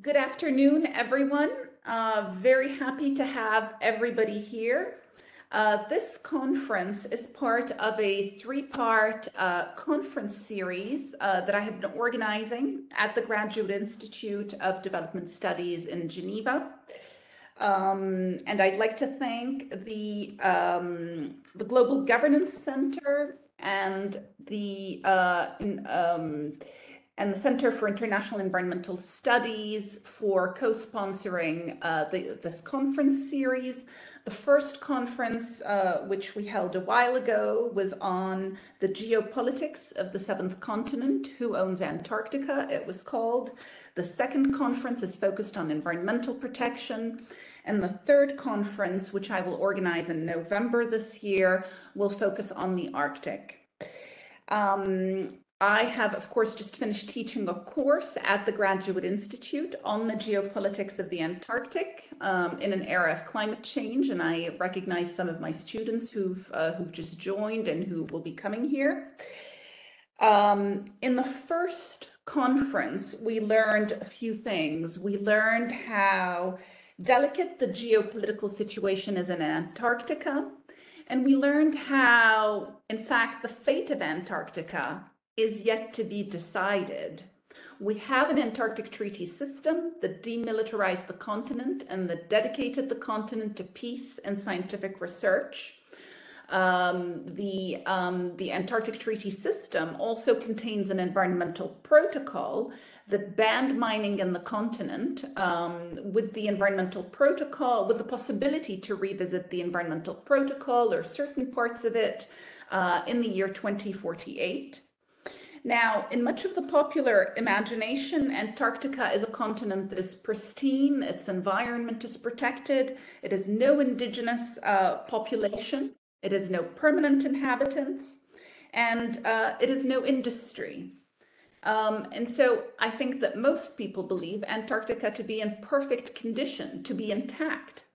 Good afternoon, everyone. Very happy to have everybody here. This conference is part of a three-part conference series that I have been organizing at the Graduate Institute of Development Studies in Geneva. And I'd like to thank the Global Governance Center and the Center for International Environmental Studies for co-sponsoring this conference series. The first conference, which we held a while ago, was on the geopolitics of the seventh continent. Who owns Antarctica? It was called. The second conference is focused on environmental protection. And the third conference, which I will organize in November this year, will focus on the Arctic. I have, of course, just finished teaching a course at the Graduate Institute on the geopolitics of the Antarctic in an era of climate change, and I recognize some of my students who've just joined and who will be coming here. In the first conference, we learned a few things. We learned how delicate the geopolitical situation is in Antarctica, and we learned how, in fact, the fate of Antarctica is yet to be decided. We have an Antarctic Treaty System that demilitarized the continent and that dedicated the continent to peace and scientific research. The Antarctic Treaty System also contains an environmental protocol that banned mining in the continent, with the possibility to revisit the environmental protocol or certain parts of it in the year 2048. Now, in much of the popular imagination, Antarctica is a continent that is pristine, its environment is protected, it has no indigenous population, it has no permanent inhabitants, and it has no industry. And so I think that most people believe Antarctica to be in perfect condition, to be intact.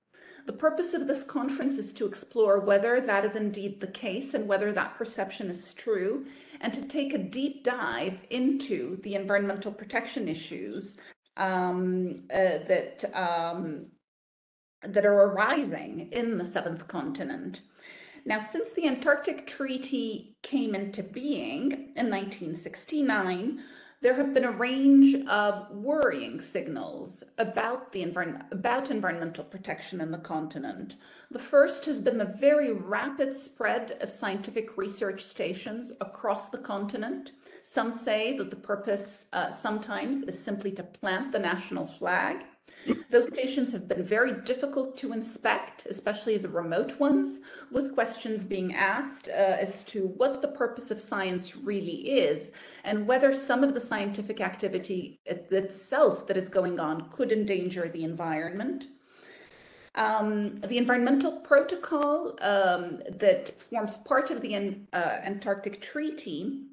The purpose of this conference is to explore whether that is indeed the case and whether that perception is true, and to take a deep dive into the environmental protection issues that are arising in the seventh continent. Now, since the Antarctic Treaty came into being in 1969, there have been a range of worrying signals about environmental protection in the continent. The first has been the very rapid spread of scientific research stations across the continent. Some say that the purpose sometimes is simply to plant the national flag. Those stations have been very difficult to inspect, especially the remote ones, with questions being asked as to what the purpose of science really is and whether some of the scientific activity itself that is going on could endanger the environment. The environmental protocol that forms part of the Antarctic Treaty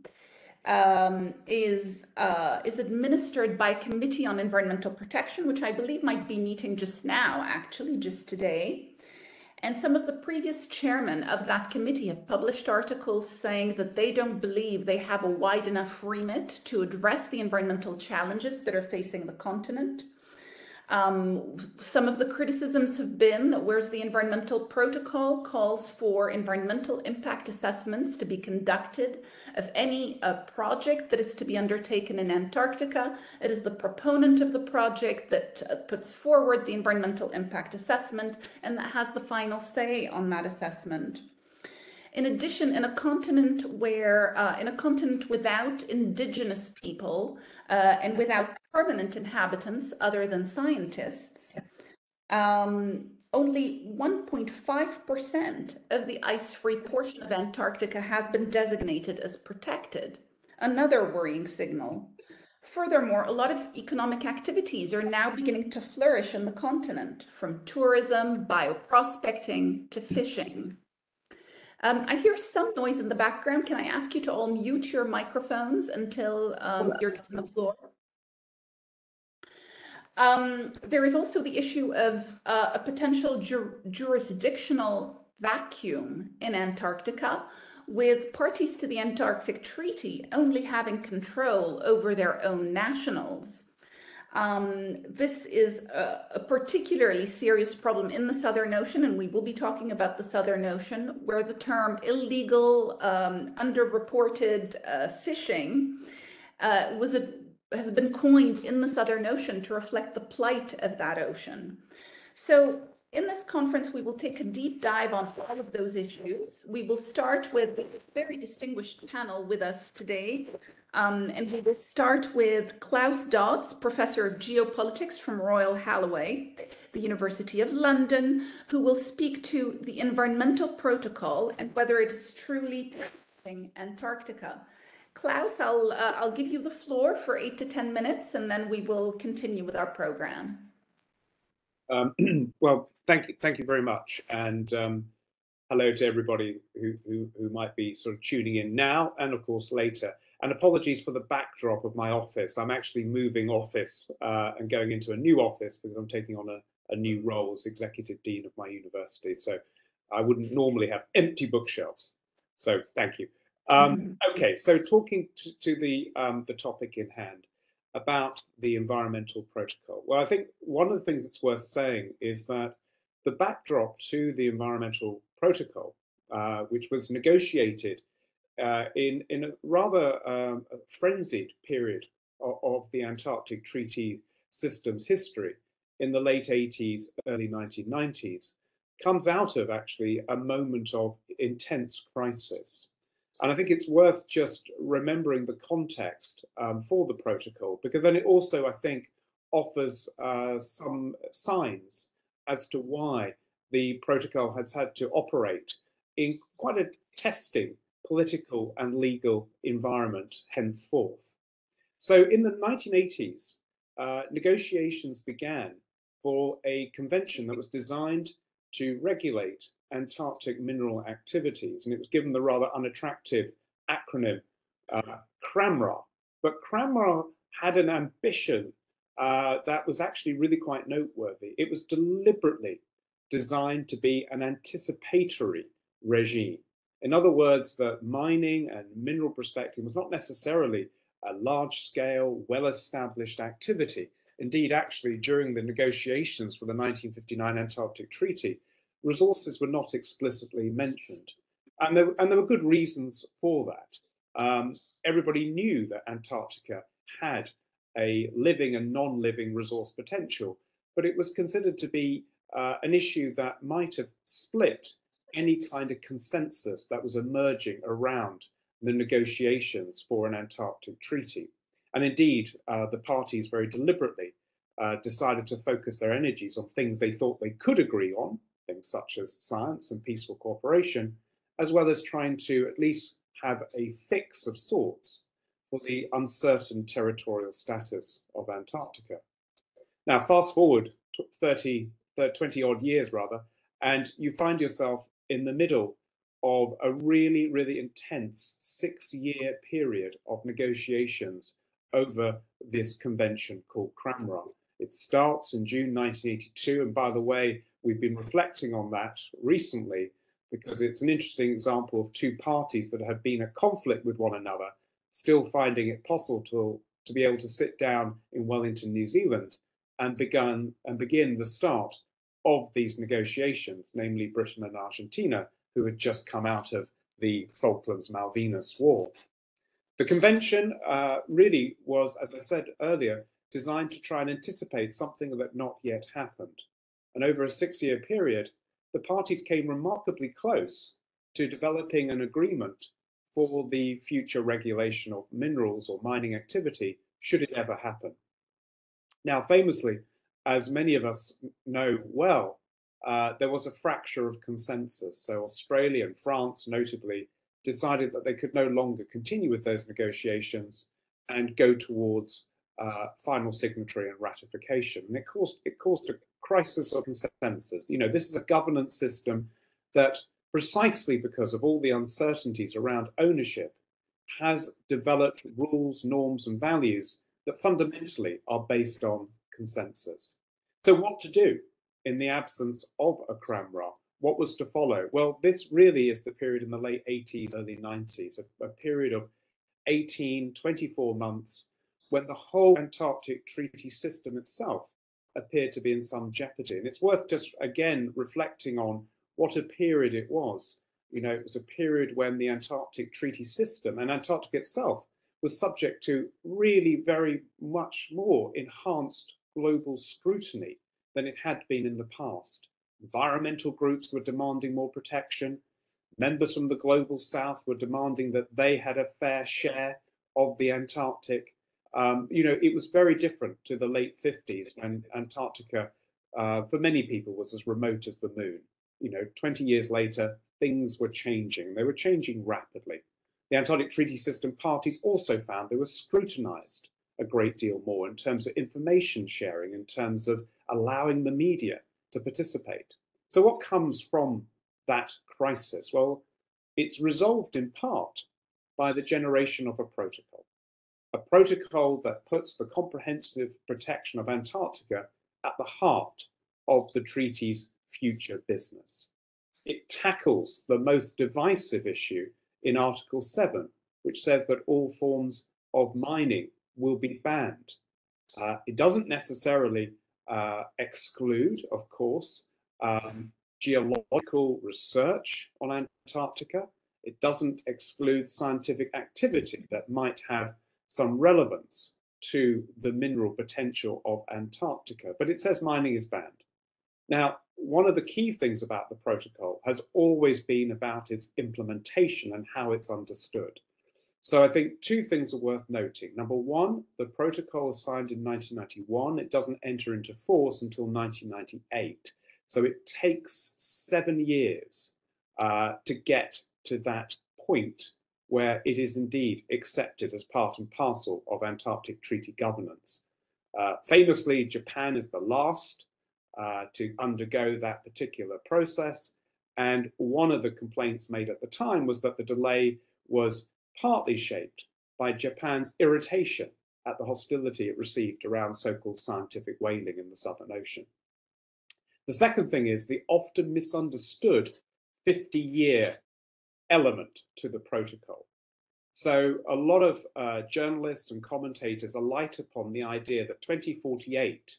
is administered by a Committee on Environmental Protection, which I believe might be meeting just now, actually, just today. And some of the previous chairmen of that committee have published articles saying that they don't believe they have a wide enough remit to address the environmental challenges that are facing the continent. Some of the criticisms have been that whereas the environmental protocol calls for environmental impact assessments to be conducted of any project that is to be undertaken in Antarctica, it is the proponent of the project that puts forward the environmental impact assessment and that has the final say on that assessment. In addition, in a continent without indigenous people and without permanent inhabitants other than scientists, only 1.5% of the ice-free portion of Antarctica has been designated as protected. Another worrying signal. Furthermore, a lot of economic activities are now beginning to flourish in the continent, from tourism, bioprospecting to fishing. I hear some noise in the background. Can I ask you to all mute your microphones until you're given the floor? There is also the issue of a potential jurisdictional vacuum in Antarctica, with parties to the Antarctic Treaty only having control over their own nationals. This is a particularly serious problem in the Southern Ocean, and we will be talking about the Southern Ocean, where the term illegal, underreported fishing has been coined in the Southern Ocean to reflect the plight of that ocean. So in this conference, we will take a deep dive on all of those issues. We will start with a very distinguished panel with us today. And we will start with Klaus Dodds, Professor of Geopolitics from Royal Holloway, the University of London, who will speak to the environmental protocol and whether it is truly protecting Antarctica. Klaus, I'll give you the floor for 8 to 10 minutes, and then we will continue with our program. Well, thank you very much, and hello to everybody who might be sort of tuning in now and of course later. And apologies for the backdrop of my office. I'm actually moving office and going into a new office because I'm taking on a new role as executive dean of my university. So I wouldn't normally have empty bookshelves. So thank you. Okay, so talking to the topic in hand about the environmental protocol. Well, I think one of the things that's worth saying is that the backdrop to the environmental protocol, which was negotiated in a rather frenzied period of the Antarctic Treaty System's history in the late 80s, early 1990s, comes out of actually a moment of intense crisis. And I think it's worth just remembering the context for the protocol, because then it also, I think, offers some signs as to why the protocol has had to operate in quite a testing political and legal environment henceforth. So in the 1980s, negotiations began for a convention that was designed to regulate Antarctic mineral activities, and it was given the rather unattractive acronym CRAMRA. But CRAMRA had an ambition that was actually really quite noteworthy. It was deliberately designed to be an anticipatory regime. In other words, that mining and mineral prospecting was not necessarily a large-scale, well-established activity. Indeed, actually, during the negotiations for the 1959 Antarctic Treaty, resources were not explicitly mentioned. And there were good reasons for that. Everybody knew that Antarctica had a living and non-living resource potential, but it was considered to be an issue that might have split any kind of consensus that was emerging around the negotiations for an Antarctic treaty. And indeed, the parties very deliberately decided to focus their energies on things they thought they could agree on, things such as science and peaceful cooperation, as well as trying to at least have a fix of sorts for the uncertain territorial status of Antarctica. Now, fast forward 20 odd years rather, and you find yourself in the middle of a really, really intense 6-year period of negotiations over this convention called CRAMRA. It starts in June 1982, and by the way, we've been reflecting on that recently because it's an interesting example of two parties that have been at conflict with one another, still finding it possible to be able to sit down in Wellington, New Zealand, and begin the start of these negotiations, namely Britain and Argentina, who had just come out of the Falklands-Malvinas War. The convention really was, as I said earlier, designed to try and anticipate something that had not yet happened. And over a 6-year period, the parties came remarkably close to developing an agreement for the future regulation of minerals or mining activity, should it ever happen. Now, famously, as many of us know well, there was a fracture of consensus. So Australia and France, notably, decided that they could no longer continue with those negotiations and go towards final signatory and ratification. And it caused a crisis of consensus. You know, this is a governance system that, precisely because of all the uncertainties around ownership, has developed rules, norms, and values that fundamentally are based on consensus. So what to do in the absence of a CRAMRA? What was to follow? Well, this really is the period in the late 80s, early 90s, a period of 24 months when the whole Antarctic Treaty System itself appeared to be in some jeopardy. And it's worth just again reflecting on what a period it was. You know, it was a period when the Antarctic Treaty System and Antarctica itself was subject to really very much more enhanced global scrutiny than it had been in the past. Environmental groups were demanding more protection. Members from the global south were demanding that they had a fair share of the Antarctic. You know, it was very different to the late 50s when Antarctica, for many people, was as remote as the moon. You know, 20 years later, things were changing. They were changing rapidly. The Antarctic Treaty System parties also found they were scrutinized a great deal more in terms of information sharing, in terms of allowing the media to participate. So what comes from that crisis? Well, it's resolved in part by the generation of a protocol that puts the comprehensive protection of Antarctica at the heart of the treaty's future business. It tackles the most divisive issue in Article 7, which says that all forms of mining will be banned. It doesn't necessarily exclude, of course, geological research on Antarctica. It doesn't exclude scientific activity that might have some relevance to the mineral potential of Antarctica, but it says mining is banned. Now, one of the key things about the protocol has always been about its implementation and how it's understood. So I think two things are worth noting. Number one, the protocol was signed in 1991. It doesn't enter into force until 1998. So it takes 7 years to get to that point where it is indeed accepted as part and parcel of Antarctic treaty governance. Famously, Japan is the last to undergo that particular process. And one of the complaints made at the time was that the delay was partly shaped by Japan's irritation at the hostility it received around so-called scientific whaling in the Southern Ocean. The second thing is the often misunderstood 50-year element to the protocol. So a lot of journalists and commentators alight upon the idea that 2048,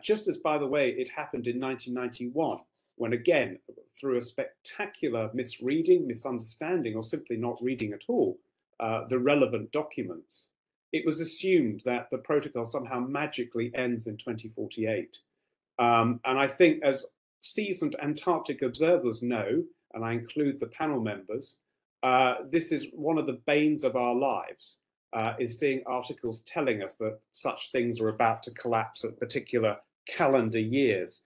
just as, by the way, it happened in 1991, when again, through a spectacular misreading, misunderstanding, or simply not reading at all the relevant documents, it was assumed that the protocol somehow magically ends in 2048. And I think, as seasoned Antarctic observers know, and I include the panel members, this is one of the banes of our lives, is seeing articles telling us that such things are about to collapse at particular calendar years.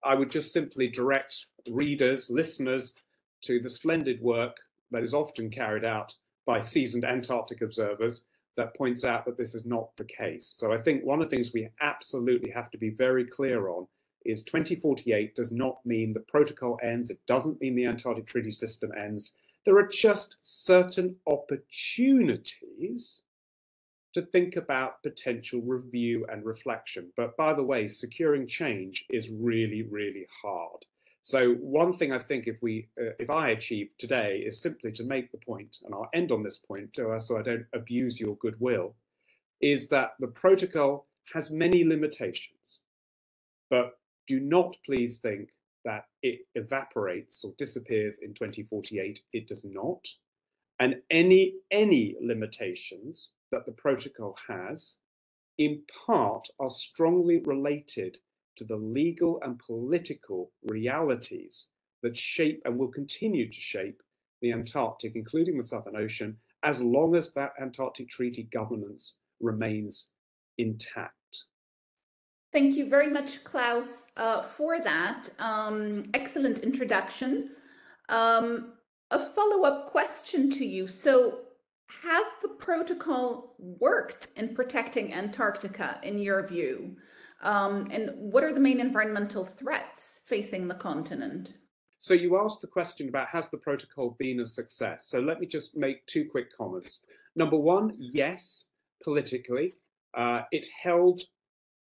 I would just simply direct readers, listeners, to the splendid work that is often carried out by seasoned Antarctic observers that points out that this is not the case. So I think one of the things we absolutely have to be very clear on is 2048 does not mean the protocol ends. It doesn't mean the Antarctic Treaty System ends. There are just certain opportunities to think about potential review and reflection. But by the way, securing change is really, really hard. So one thing I think if I achieve today is simply to make the point, and I'll end on this point so I don't abuse your goodwill, is that the protocol has many limitations, but do not please think that it evaporates or disappears in 2048. It does not. And any limitations that the protocol has, in part, are strongly related to the legal and political realities that shape and will continue to shape the Antarctic, including the Southern Ocean, as long as that Antarctic Treaty governance remains intact. Thank you very much, Klaus, for that. Excellent introduction. A follow-up question to you. So, has the protocol worked in protecting Antarctica, in your view? And what are the main environmental threats facing the continent? So you asked the question about, has the protocol been a success? So let me just make two quick comments. Number one, yes, politically. It held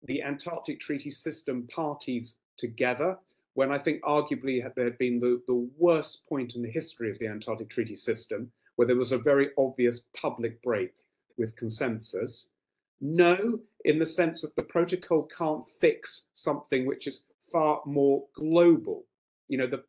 the Antarctic Treaty System parties together when I think arguably there had been the worst point in the history of the Antarctic Treaty System, where there was a very obvious public break with consensus. No, in the sense that the protocol can't fix something which is far more global. You know, the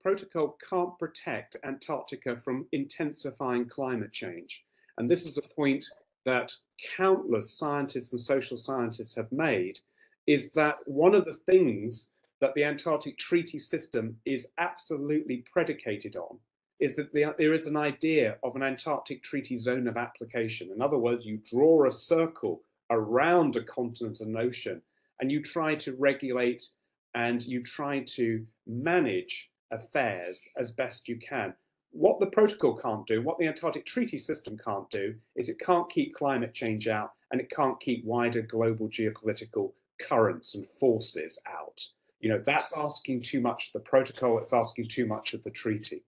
protocol can't protect Antarctica from intensifying climate change. And this is a point that countless scientists and social scientists have made, is that one of the things that the Antarctic Treaty System is absolutely predicated on is that there is an idea of an Antarctic Treaty Zone of application. In other words, you draw a circle around a continent and ocean, and you try to regulate and you try to manage affairs as best you can. What the protocol can't do, what the Antarctic Treaty System can't do, is it can't keep climate change out, and it can't keep wider global geopolitical currents and forces out. You know, that's asking too much of the protocol, it's asking too much of the treaty.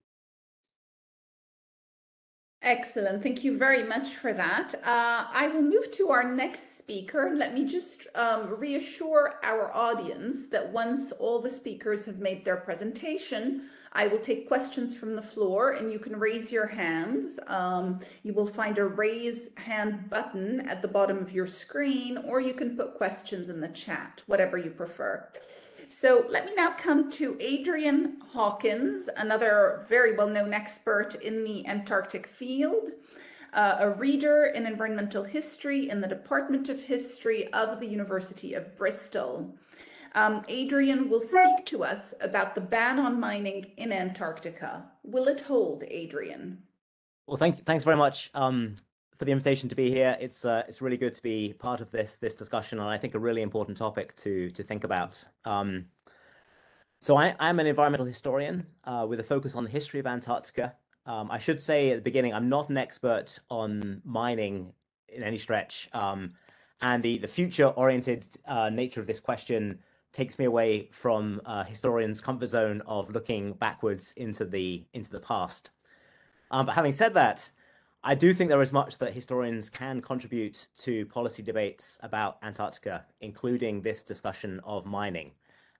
Excellent. Thank you very much for that. I will move to our next speaker. Let me just reassure our audience that once all the speakers have made their presentation, I will take questions from the floor and you can raise your hands. You will find a raise hand button at the bottom of your screen, or you can put questions in the chat, whatever you prefer. So let me now come to Adrian Hawkins, another very well-known expert in the Antarctic field, a reader in environmental history in the Department of History of the University of Bristol. Adrian will speak to us about the ban on mining in Antarctica. Will it hold, Adrian? Well, thanks very much for the invitation to be here. It's really good to be part of this discussion, and I think a really important topic to think about. So I'm an environmental historian with a focus on the history of Antarctica. I should say at the beginning, I'm not an expert on mining in any stretch, and the future-oriented nature of this question takes me away from historians' comfort zone of looking backwards into the past. But having said that, I do think there is much that historians can contribute to policy debates about Antarctica, including this discussion of mining.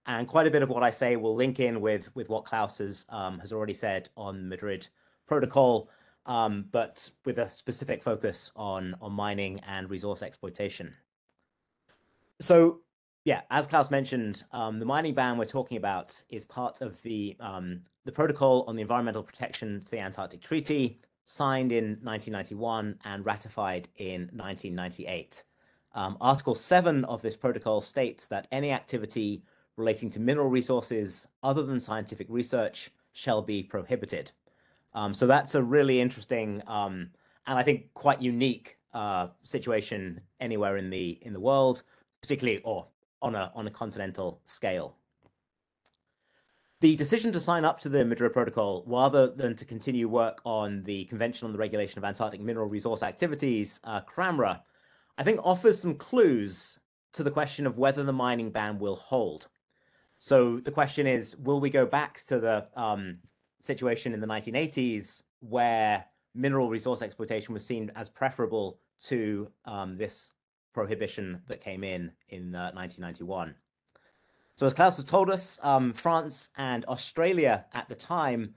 And quite a bit of what I say will link in with what Klaus has already said on Madrid Protocol, but with a specific focus on mining and resource exploitation. So, yeah, as Klaus mentioned, the mining ban we're talking about is part of the Protocol on the Environmental Protection to the Antarctic Treaty, signed in 1991 and ratified in 1998. Article 7 of this protocol states that any activity relating to mineral resources other than scientific research shall be prohibited. So that's a really interesting and I think quite unique situation anywhere in the world, particularly or on a continental scale. The decision to sign up to the Madrid Protocol, rather than to continue work on the Convention on the Regulation of Antarctic Mineral Resource Activities, CRAMRA, I think offers some clues to the question of whether the mining ban will hold. So the question is, will we go back to the situation in the 1980s where mineral resource exploitation was seen as preferable to this prohibition that came in 1991? So as Klaus has told us, France and Australia at the time,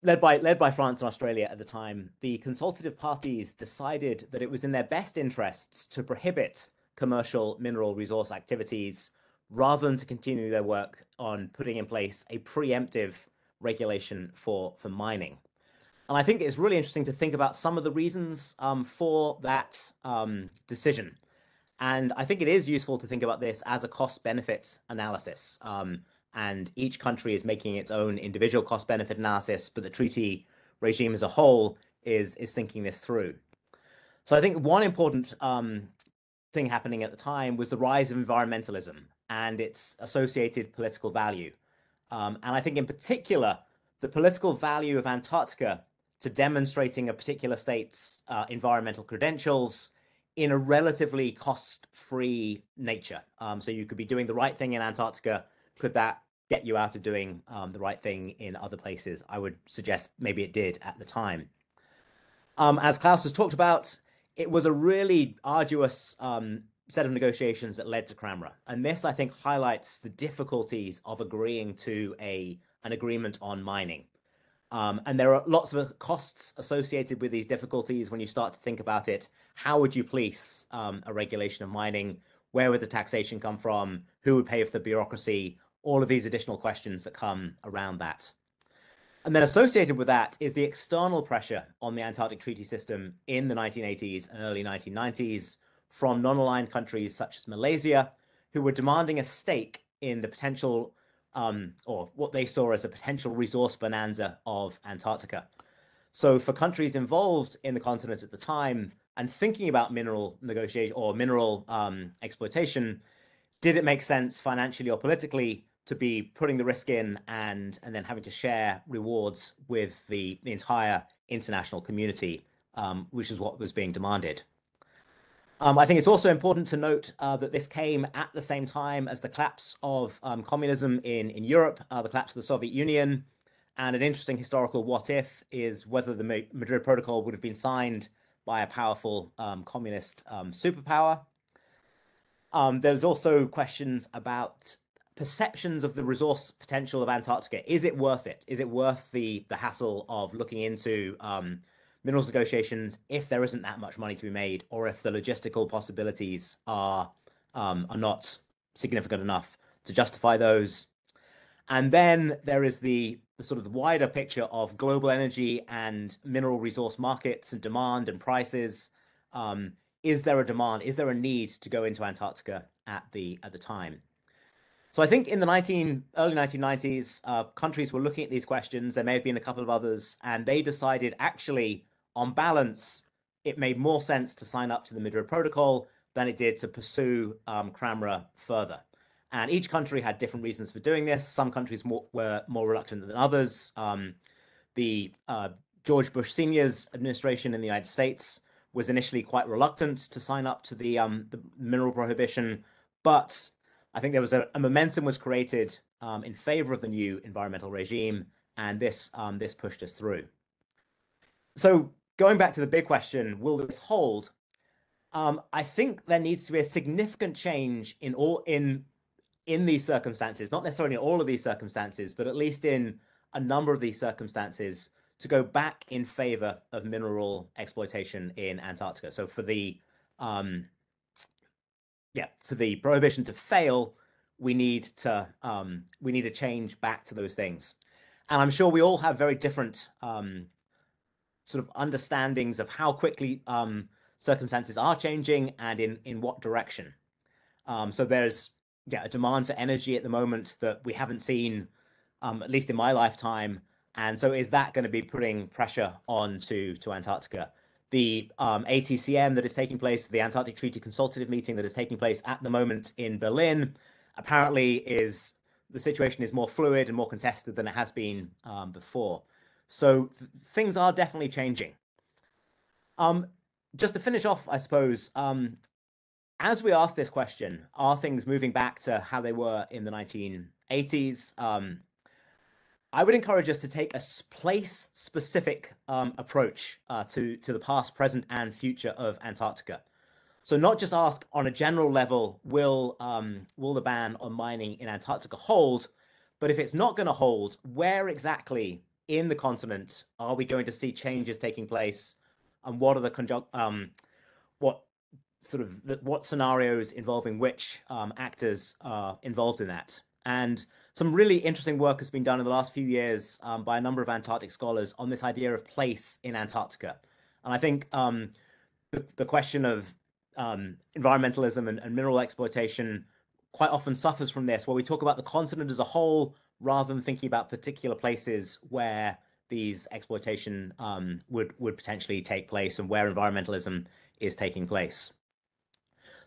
led by France and Australia at the time, the consultative parties decided that it was in their best interests to prohibit commercial mineral resource activities rather than to continue their work on putting in place a preemptive regulation for mining. And I think it's really interesting to think about some of the reasons for that decision. And I think it is useful to think about this as a cost-benefit analysis. And each country is making its own individual cost-benefit analysis, but the treaty regime as a whole is thinking this through. So I think one important thing happening at the time was the rise of environmentalism and its associated political value. And I think in particular, the political value of Antarctica to demonstrating a particular state's environmental credentials in a relatively cost-free nature. So you could be doing the right thing in Antarctica. Could that get you out of doing the right thing in other places? I would suggest maybe it did at the time. As Klaus has talked about, it was a really arduous set of negotiations that led to CRAMRA. And this, I think, highlights the difficulties of agreeing to an agreement on mining. And there are lots of costs associated with these difficulties when you start to think about it. How would you police a regulation of mining? Where would the taxation come from? Who would pay for the bureaucracy? All of these additional questions that come around that. And then associated with that is the external pressure on the Antarctic Treaty System in the 1980s and early 1990s from non-aligned countries such as Malaysia, who were demanding a stake in the potential, or what they saw as a potential resource bonanza of Antarctica. So for countries involved in the continent at the time and thinking about mineral negotiation or mineral exploitation, did it make sense financially or politically to be putting the risk in and then having to share rewards with the entire international community, which is what was being demanded. I think it's also important to note that this came at the same time as the collapse of communism in Europe, the collapse of the Soviet Union. And an interesting historical what if is whether the Madrid Protocol would have been signed by a powerful communist superpower. There's also questions about perceptions of the resource potential of Antarctica. Is it worth it? Is it worth the hassle of looking into minerals negotiations if there isn't that much money to be made, or if the logistical possibilities are not significant enough to justify those? And then there is the sort of the wider picture of global energy and mineral resource markets and demand and prices. Is there a demand? Is there a need to go into Antarctica at the time? So I think in the early 1990s, countries were looking at these questions. There may have been a couple of others, and they decided actually, on balance, it made more sense to sign up to the Madrid Protocol than it did to pursue CRAMRA further. And each country had different reasons for doing this. Some countries were more reluctant than others. The George Bush Sr.'s administration in the United States was initially quite reluctant to sign up to the mineral prohibition, but I think there was a momentum was created in favor of the new environmental regime, and this pushed us through. So going back to the big question, will this hold? I think there needs to be a significant change in these circumstances, not necessarily in all of these circumstances, but at least in a number of these circumstances, to go back in favor of mineral exploitation in Antarctica. So for the prohibition to fail, we need to change back to those things. And I'm sure we all have very different sort of understandings of how quickly circumstances are changing and in what direction. So there's a demand for energy at the moment that we haven't seen, at least in my lifetime. And so is that going to be putting pressure on to Antarctica? The ATCM that is taking place, the Antarctic Treaty Consultative meeting that is taking place at the moment in Berlin, apparently the situation is more fluid and more contested than it has been before. So things are definitely changing. Just to finish off, I suppose, as we ask this question, are things moving back to how they were in the 1980s? I would encourage us to take a place-specific approach to the past, present, and future of Antarctica. So not just ask on a general level, will the ban on mining in Antarctica hold? But if it's not going to hold, where exactly in the continent are we going to see changes taking place? And what are the what scenarios involving which actors are involved in that? And some really interesting work has been done in the last few years by a number of Antarctic scholars on this idea of place in Antarctica. And I think the question of environmentalism and mineral exploitation quite often suffers from this, where we talk about the continent as a whole rather than thinking about particular places where these exploitation would potentially take place and where environmentalism is taking place.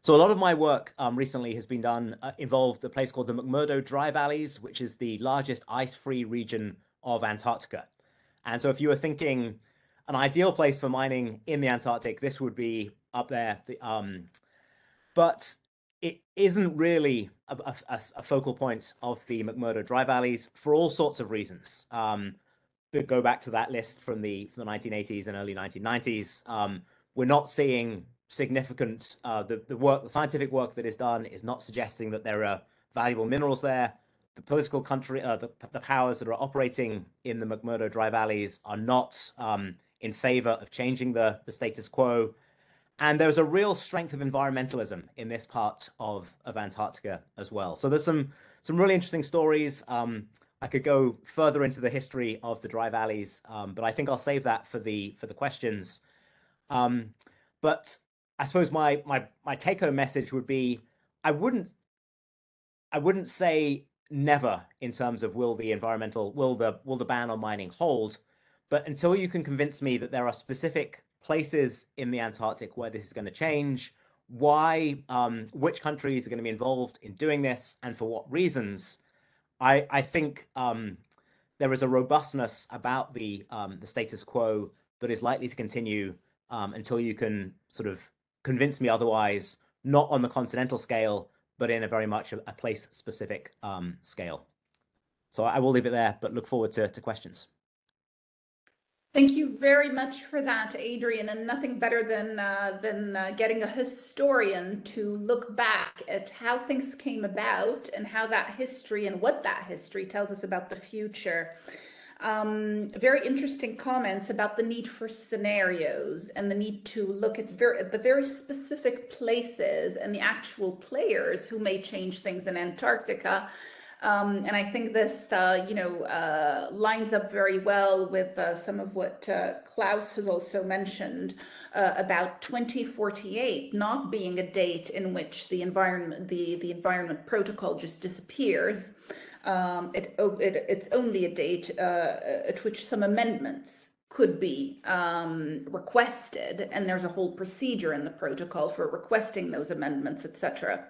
So a lot of my work recently has been done, involved a place called the McMurdo Dry Valleys, which is the largest ice-free region of Antarctica. And so if you were thinking an ideal place for mining in the Antarctic, this would be up there. But it isn't really a focal point of the McMurdo Dry Valleys for all sorts of reasons. Go back to that list from the 1980s and early 1990s. We're not seeing significant, the scientific work that is done is not suggesting that there are valuable minerals there. political country, the powers that are operating in the McMurdo Dry Valleys are not in favor of changing the status quo. And there's a real strength of environmentalism in this part of Antarctica as well. So there's some really interesting stories. I could go further into the history of the Dry Valleys, but I think I'll save that for the questions. But I suppose my take-home message would be, I wouldn't say never in terms of will the ban on mining hold, but until you can convince me that there are specific places in the Antarctic where this is going to change, which countries are going to be involved in doing this, and for what reasons, I think there is a robustness about the status quo that is likely to continue until you can sort of convince me otherwise, not on the continental scale, but in a very much a place-specific scale. So I will leave it there, but look forward to questions. Thank you very much for that, Adrian, and nothing better than getting a historian to look back at how things came about and how that history and what that history tells us about the future. Very interesting comments about the need for scenarios and the need to look at the very specific places and the actual players who may change things in Antarctica. And I think this, lines up very well with some of what Klaus has also mentioned about 2048 not being a date in which the environment protocol just disappears. It's only a date at which some amendments could be requested, and there's a whole procedure in the protocol for requesting those amendments, etc.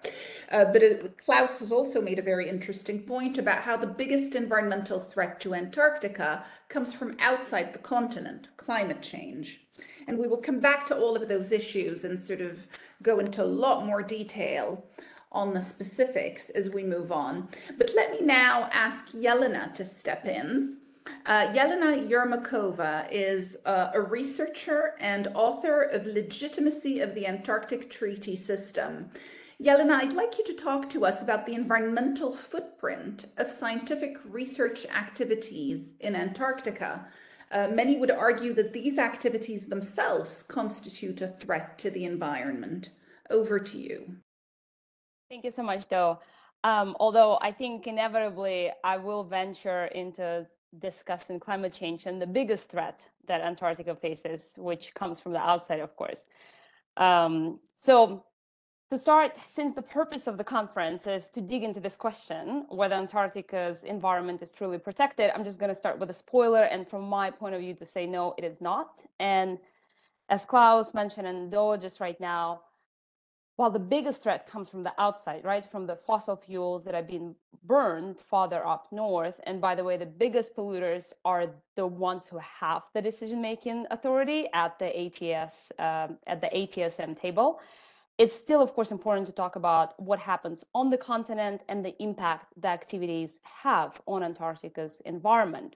But Klaus has also made a very interesting point about how the biggest environmental threat to Antarctica comes from outside the continent, climate change. And we will come back to all of those issues and sort of go into a lot more detail on the specifics as we move on. But let me now ask Yelena to step in. Yelena Yermakova is a researcher and author of Legitimacy of the Antarctic Treaty System. Yelena, I'd like you to talk to us about the environmental footprint of scientific research activities in Antarctica. Many would argue that these activities themselves constitute a threat to the environment. Over to you. Thank you so much, though. Although I think inevitably I will venture into discussing climate change and the biggest threat that Antarctica faces, which comes from the outside, of course. So to start, since the purpose of the conference is to dig into this question, whether Antarctica's environment is truly protected, I'm just going to start with a spoiler, and from my point of view to say no, it is not. And as Klaus mentioned, and Doa just right now, while the biggest threat comes from the outside, right, from the fossil fuels that have been burned farther up north, and by the way, the biggest polluters are the ones who have the decision-making authority at the ATSM table. It's still, of course, important to talk about what happens on the continent and the impact the activities have on Antarctica's environment.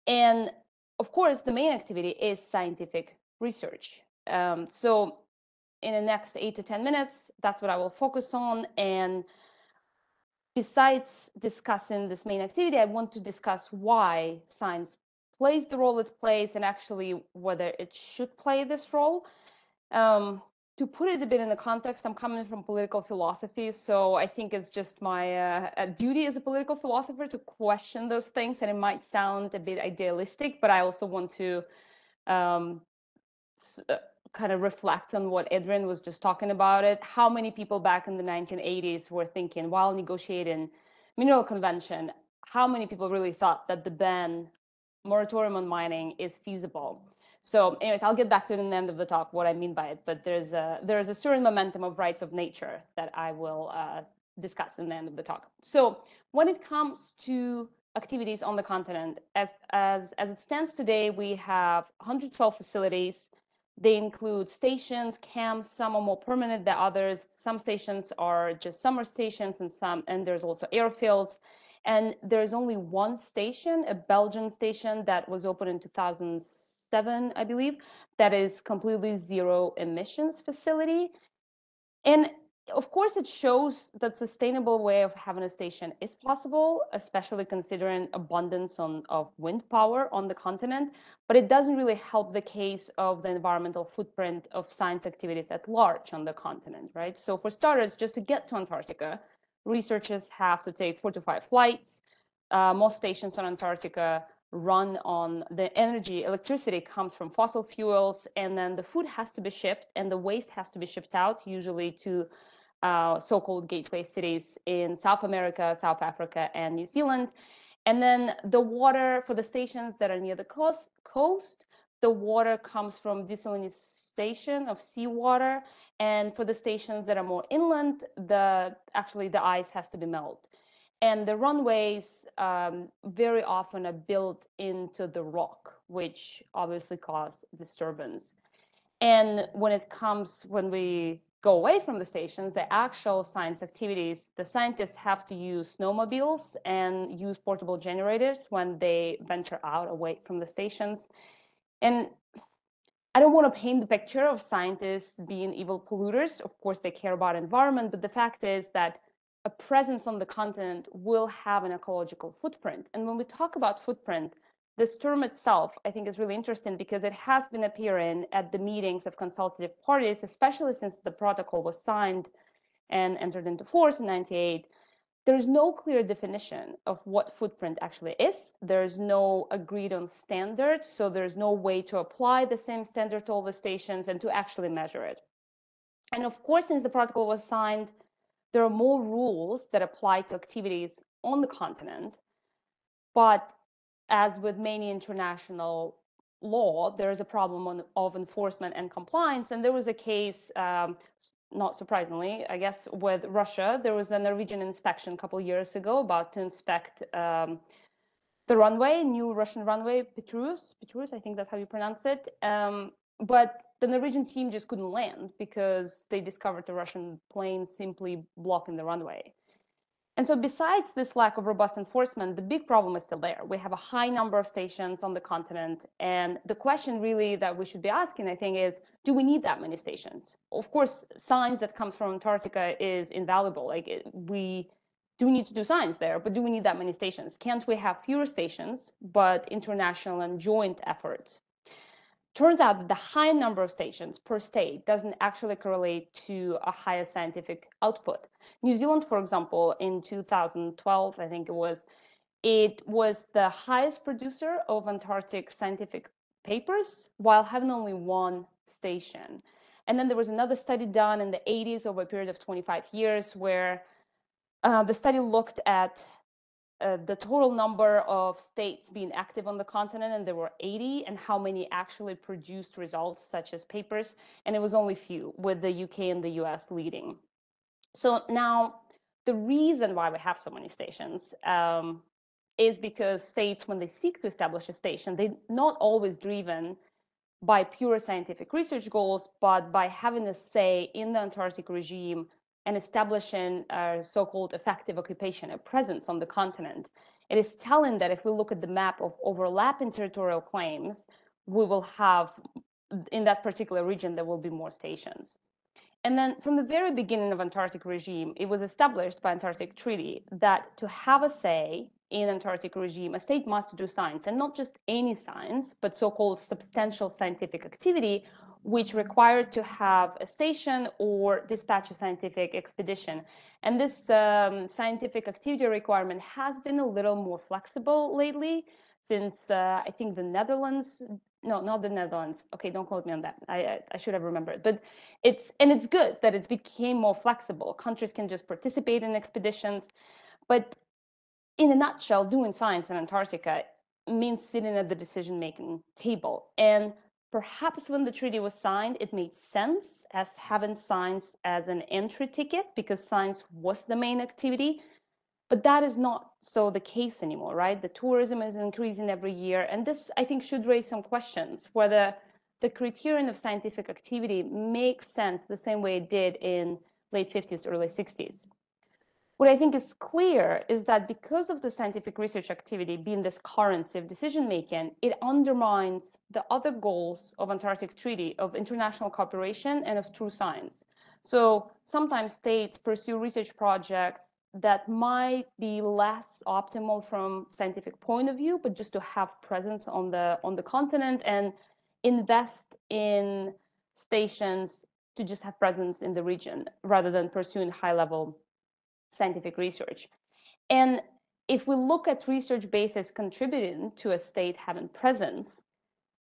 And of course, the main activity is scientific research. So in the next 8 to 10 minutes, that's what I will focus on. And besides discussing this main activity, I want to discuss why science plays the role it plays and actually whether it should play this role. To put it a bit in the context, I'm coming from political philosophy, so I think it's just my duty as a political philosopher to question those things, and it might sound a bit idealistic, but I also want to kind of reflect on what Adrian was just talking about it. How many people back in the 1980s were thinking, while negotiating mineral convention, how many people really thought that the moratorium on mining is feasible? So anyways, I'll get back to it in the end of the talk, what I mean by it, but there's a certain momentum of rights of nature that I will discuss in the end of the talk. So when it comes to activities on the continent, as it stands today, we have 112 facilities. They include stations, camps. Some are more permanent than others. Some stations are just summer stations, and there's also airfields. And there's only one station, a Belgian station that was opened in 2007, I believe, that is completely zero emissions facility. And of course, it shows that sustainable way of having a station is possible, especially considering abundance of wind power on the continent, but it doesn't really help the case of the environmental footprint of science activities at large on the continent, right? So for starters, just to get to Antarctica, researchers have to take 4 to 5 flights. Most stations on Antarctica run on the electricity comes from fossil fuels, and then the food has to be shipped and the waste has to be shipped out, usually to so-called gateway cities in South America, South Africa, and New Zealand. And then the water for the stations that are near the coast, the water comes from desalination of seawater. And for the stations that are more inland, actually the ice has to be melted. And the runways very often are built into the rock, which obviously cause disturbance. And when we go away from the stations, the actual science activities, the scientists have to use snowmobiles and use portable generators when they venture out away from the stations. And I don't want to paint the picture of scientists being evil polluters. Of course, they care about environment, but the fact is that a presence on the continent will have an ecological footprint. And when we talk about footprint, this term itself, I think, is really interesting because it has been appearing at the meetings of consultative parties, especially since the protocol was signed and entered into force in '98. There's no clear definition of what footprint actually is. There's no agreed on standard, so there's no way to apply the same standard to all the stations and to actually measure it. And of course, since the protocol was signed, there are more rules that apply to activities on the continent. But as with many international law, there is a problem of enforcement and compliance. And there was a case, not surprisingly, I guess, with Russia. There was a Norwegian inspection a couple of years ago about to inspect the runway, new Russian runway, Petrus, I think that's how you pronounce it. But the Norwegian team just couldn't land because they discovered the Russian plane simply blocking the runway. And so besides this lack of robust enforcement, the big problem is still there. We have a high number of stations on the continent. And the question really that we should be asking, I think, is, do we need that many stations? Of course, science that comes from Antarctica is invaluable. Like, we do need to do science there, but do we need that many stations? Can't we have fewer stations, but international and joint efforts? Turns out that the high number of stations per state doesn't actually correlate to a higher scientific output. New Zealand, for example, in 2012, I think it was the highest producer of Antarctic scientific papers while having only one station. And then there was another study done in the 80s over a period of 25 years where the study looked at the total number of states being active on the continent, and there were 80, and how many actually produced results such as papers, and it was only few, with the UK and the US leading. So now the reason why we have so many stations is because states, when they seek to establish a station, they're not always driven by pure scientific research goals, but by having a say in the Antarctic regime and establishing a so-called effective occupation, a presence on the continent. It is telling that if we look at the map of overlapping territorial claims, we will have, in that particular region, there will be more stations. And then from the very beginning of Antarctic regime, it was established by Antarctic Treaty that to have a say in Antarctic regime, a state must do science, and not just any science, but so-called substantial scientific activity, which required to have a station or dispatch a scientific expedition. And this scientific activity requirement has been a little more flexible lately, since I think the Netherlands, no, not the Netherlands. Okay, don't quote me on that. I should have remembered. But it's good that it's became more flexible. Countries can just participate in expeditions. But in a nutshell, doing science in Antarctica means sitting at the decision-making table. And perhaps when the treaty was signed, it made sense as having science as an entry ticket because science was the main activity. But that is not so the case anymore, right? The tourism is increasing every year. And this, I think, should raise some questions, whether the criterion of scientific activity makes sense the same way it did in late 50s, early 60s. What I think is clear is that because of the scientific research activity being this currency of decision-making, it undermines the other goals of Antarctic Treaty, of international cooperation and of true science. So sometimes states pursue research projects that might be less optimal from scientific point of view, but just to have presence on the continent and invest in stations to just have presence in the region rather than pursuing high-level scientific research. And if we look at research bases contributing to a state having presence,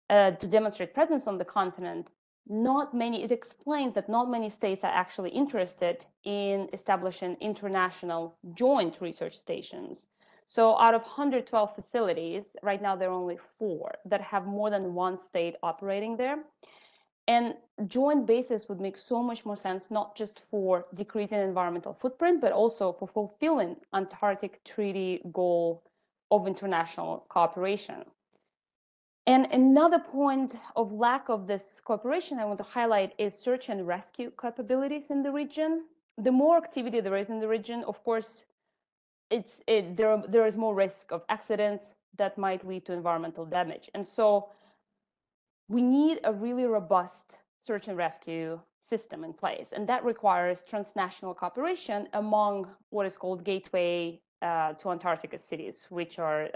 to demonstrate presence on the continent, it explains that not many states are actually interested in establishing international joint research stations. So out of 112 facilities, right now there are only 4 that have more than one state operating there. And joint bases would make so much more sense, not just for decreasing environmental footprint, but also for fulfilling Antarctic Treaty goal of international cooperation. And another point of lack of this cooperation I want to highlight is search and rescue capabilities in the region. The more activity there is in the region, of course, there is more risk of accidents that might lead to environmental damage. And so we need a really robust search and rescue system in place. And that requires transnational cooperation among what is called gateway to Antarctica cities, which are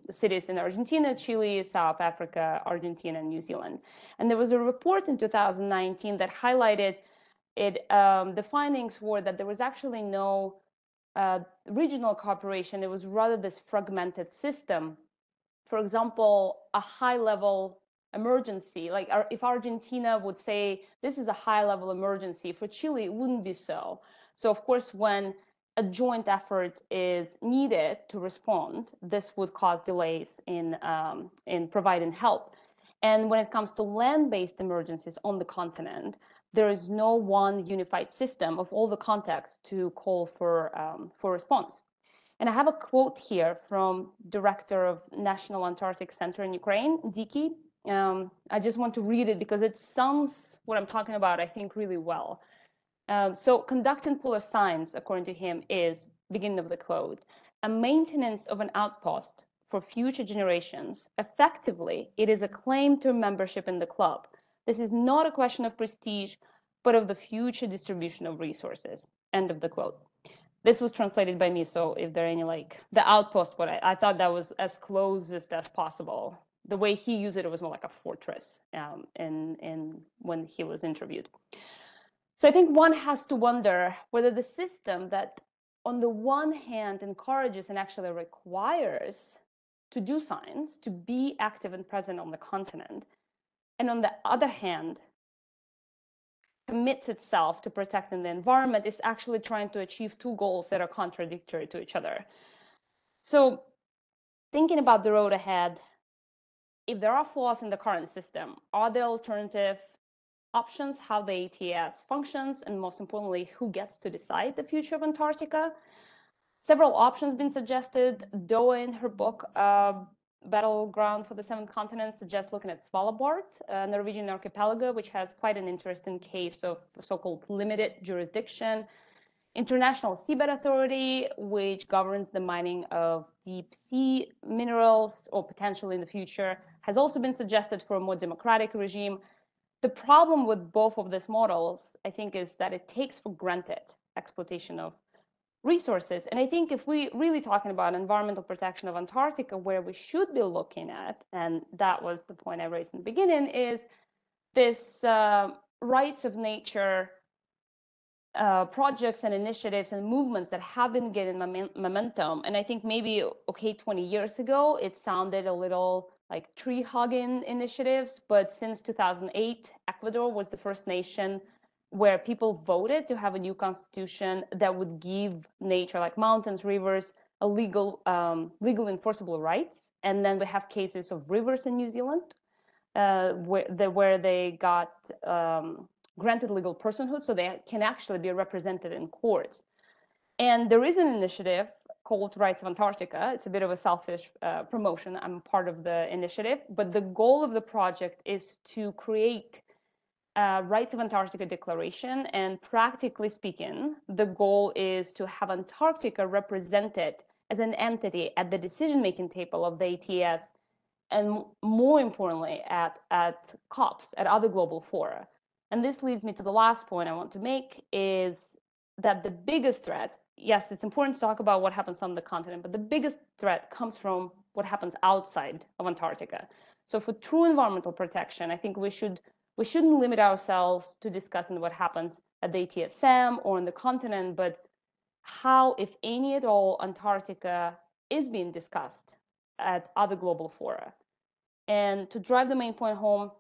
cities in Argentina, Chile, South Africa, Argentina, and New Zealand. And there was a report in 2019 that highlighted it. The findings were that there was actually no regional cooperation. It was rather this fragmented system. For example, a high-level emergency, like if Argentina would say this is a high-level emergency, for Chile it wouldn't be so. So of course, when a joint effort is needed to respond, this would cause delays in providing help. And when it comes to land-based emergencies on the continent, there is no one unified system of all the contexts to call for response. And I have a quote here from Director of National Antarctic Center in Ukraine, Diki. I just want to read it because it sums what I'm talking about, I think, really well. So conducting polar science, according to him, is, beginning of the quote, a maintenance of an outpost for future generations. Effectively, it is a claim to membership in the club. This is not a question of prestige, but of the future distribution of resources. End of the quote. This was translated by me, so if there are any, like, the outpost, but I thought that was as closest as possible. The way he used it, it was more like a fortress when he was interviewed. So I think one has to wonder whether the system that on the one hand encourages and actually requires to do science, to be active and present on the continent, and on the other hand, commits itself to protecting the environment, is actually trying to achieve 2 goals that are contradictory to each other. So thinking about the road ahead, if there are flaws in the current system, are there alternative options, how the ATS functions, and most importantly, who gets to decide the future of Antarctica? Several options been suggested. Doa, in her book, Battleground for the Seventh Continent, suggests looking at Svalbard, a Norwegian archipelago, which has quite an interesting case of so-called limited jurisdiction. International Seabed Authority, which governs the mining of deep sea minerals, or potentially in the future, has also been suggested for a more democratic regime. The problem with both of these models, I think, is that it takes for granted exploitation of resources. And I think if we really talking about environmental protection of Antarctica, where we should be looking at, and that was the point I raised in the beginning, is this rights of nature projects and initiatives and movements that have been getting momentum. And I think maybe, okay, 20 years ago, it sounded a little like tree hugging initiatives, but since 2008, Ecuador was the first nation where people voted to have a new constitution that would give nature, like mountains, rivers, a legal enforceable rights. And then we have cases of rivers in New Zealand where they got granted legal personhood, so they can actually be represented in court. And there is an initiative called Rights of Antarctica. It's a bit of a selfish promotion. I'm part of the initiative, but the goal of the project is to create Rights of Antarctica Declaration. And practically speaking, the goal is to have Antarctica represented as an entity at the decision-making table of the ATS, and more importantly, at COPs, at other global fora. And this leads me to the last point I want to make, is that the biggest threat, yes, it's important to talk about what happens on the continent, but the biggest threat comes from what happens outside of Antarctica. So for true environmental protection, I think we shouldn't limit ourselves to discussing what happens at the ETSM or on the continent, but how, if any at all, Antarctica is being discussed at other global fora. And to drive the main point home,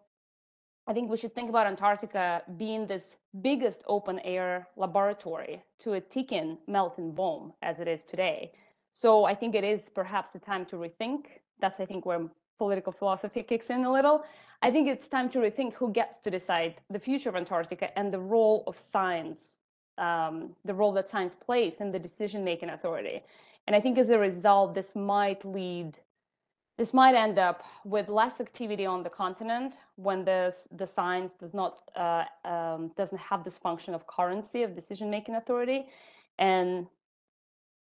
I think we should think about Antarctica being this biggest open air laboratory to a ticking melting bomb as it is today. So I think it is perhaps the time to rethink. That's, I think, where political philosophy kicks in a little. I think it's time to rethink who gets to decide the future of Antarctica and the role of science, the role that science plays in the decision-making authority. And I think as a result, this might end up with less activity on the continent when the science doesn't have this function of currency of decision-making authority, and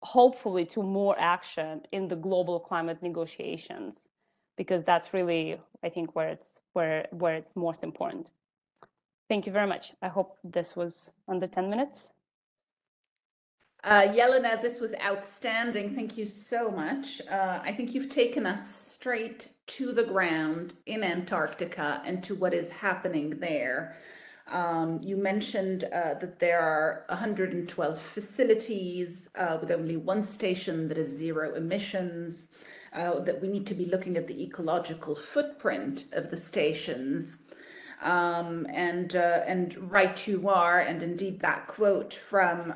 hopefully to more action in the global climate negotiations, because that's really, I think, where it's most important. Thank you very much. I hope this was under 10 minutes. Jelena, this was outstanding. Thank you so much. I think you've taken us straight to the ground in Antarctica and to what is happening there. You mentioned that there are 112 facilities with only one station that is zero emissions, that we need to be looking at the ecological footprint of the stations. And right you are, and indeed that quote from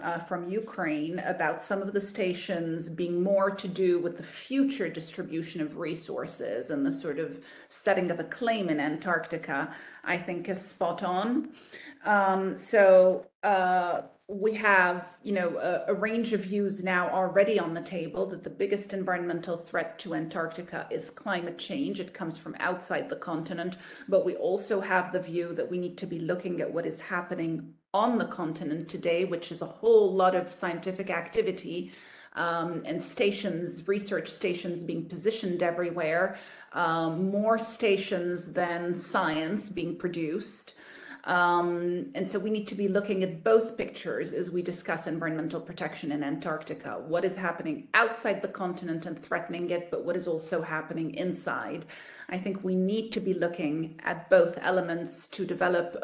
Ukraine about some of the stations being more to do with the future distribution of resources and the sort of setting of a claim in Antarctica, I think is spot on. We have, a range of views now already on the table that the biggest environmental threat to Antarctica is climate change. It comes from outside the continent, but we also have the view that we need to be looking at what is happening on the continent today, which is a whole lot of scientific activity and stations, research stations being positioned everywhere, more stations than science being produced. And so we need to be looking at both pictures as we discuss environmental protection in Antarctica. What is happening outside the continent and threatening it, but what is also happening inside? I think we need to be looking at both elements to develop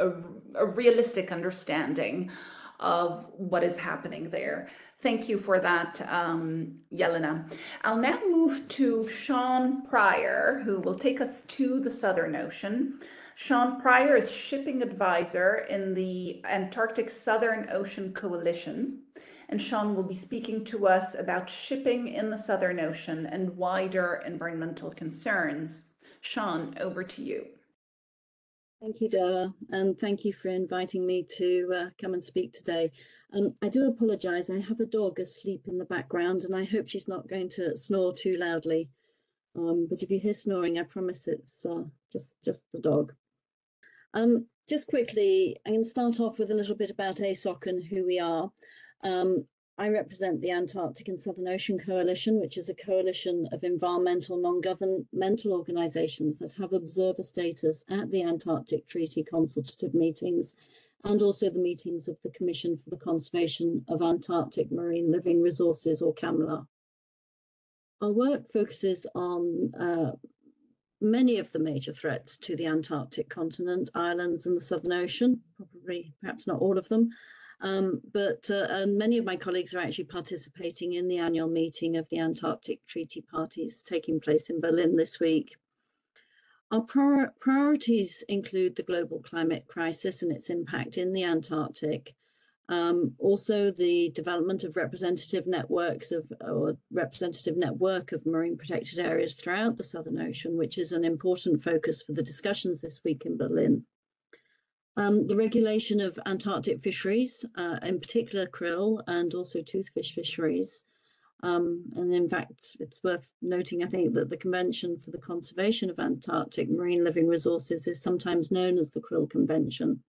a realistic understanding of what is happening there. Thank you for that, Jelena. I'll now move to Sean Pryor, who will take us to the Southern Ocean. Sean Pryor is shipping advisor in the Antarctic Southern Ocean Coalition, and Sean will be speaking to us about shipping in the Southern Ocean and wider environmental concerns. Sean, over to you. Thank you, Dara, and thank you for inviting me to come and speak today. I do apologise, I have a dog asleep in the background and I hope she's not going to snore too loudly. But if you hear snoring, I promise it's just the dog. Just quickly, I'm going to start off with a little bit about ASOC and who we are. I represent the Antarctic and Southern Ocean Coalition, which is a coalition of environmental non-governmental organisations that have observer status at the Antarctic Treaty Consultative meetings and also the meetings of the Commission for the Conservation of Antarctic Marine Living Resources, or CAMLR. Our work focuses on many of the major threats to the Antarctic continent, islands and the Southern Ocean, perhaps not all of them, but many of my colleagues are actually participating in the annual meeting of the Antarctic Treaty Parties taking place in Berlin this week. Our priorities include the global climate crisis and its impact in the Antarctic, also the development of representative network of marine protected areas throughout the Southern Ocean, which is an important focus for the discussions this week in Berlin. The regulation of Antarctic fisheries, in particular krill and also toothfish fisheries. And in fact, it's worth noting, I think, that the Convention for the Conservation of Antarctic Marine Living Resources is sometimes known as the Krill Convention.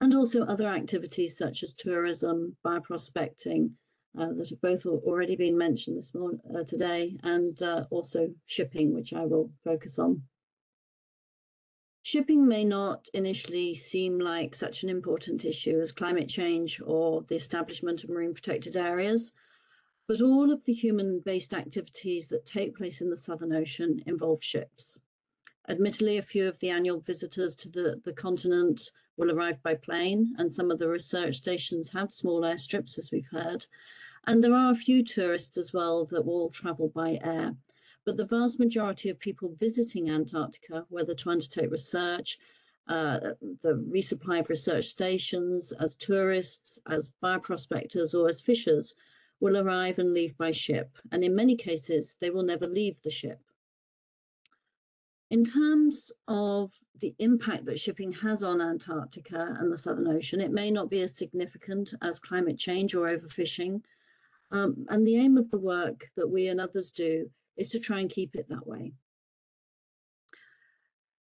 And also other activities such as tourism, bioprospecting, that have both already been mentioned this morning, today, and also shipping, which I will focus on. Shipping may not initially seem like such an important issue as climate change or the establishment of marine protected areas, but all of the human-based activities that take place in the Southern Ocean involve ships. Admittedly, a few of the annual visitors to the continent will arrive by plane, and some of the research stations have small airstrips, as we've heard. And there are a few tourists as well that will travel by air. But the vast majority of people visiting Antarctica, whether to undertake research, the resupply of research stations, as tourists, as bioprospectors, or as fishers, will arrive and leave by ship. And in many cases, they will never leave the ship. In terms of the impact that shipping has on Antarctica and the Southern Ocean, it may not be as significant as climate change or overfishing. And the aim of the work that we and others do is to try and keep it that way.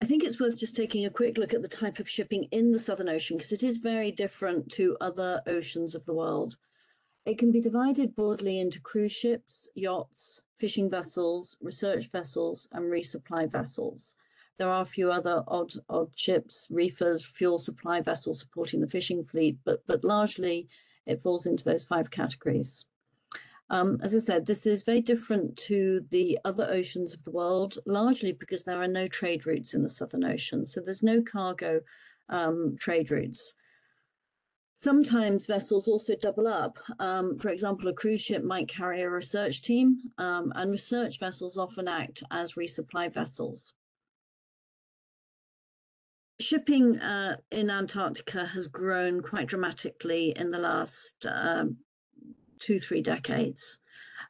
I think it's worth just taking a quick look at the type of shipping in the Southern Ocean, because it is very different to other oceans of the world. It can be divided broadly into cruise ships, yachts, fishing vessels, research vessels, and resupply vessels. There are a few other odd ships, reefers, fuel supply vessels supporting the fishing fleet, but largely it falls into those 5 categories. As I said, this is very different to the other oceans of the world, largely because there are no trade routes in the Southern Ocean. So there's no cargo trade routes. Sometimes vessels also double up. For example, a cruise ship might carry a research team, and research vessels often act as resupply vessels. Shipping in Antarctica has grown quite dramatically in the last 2-3 decades,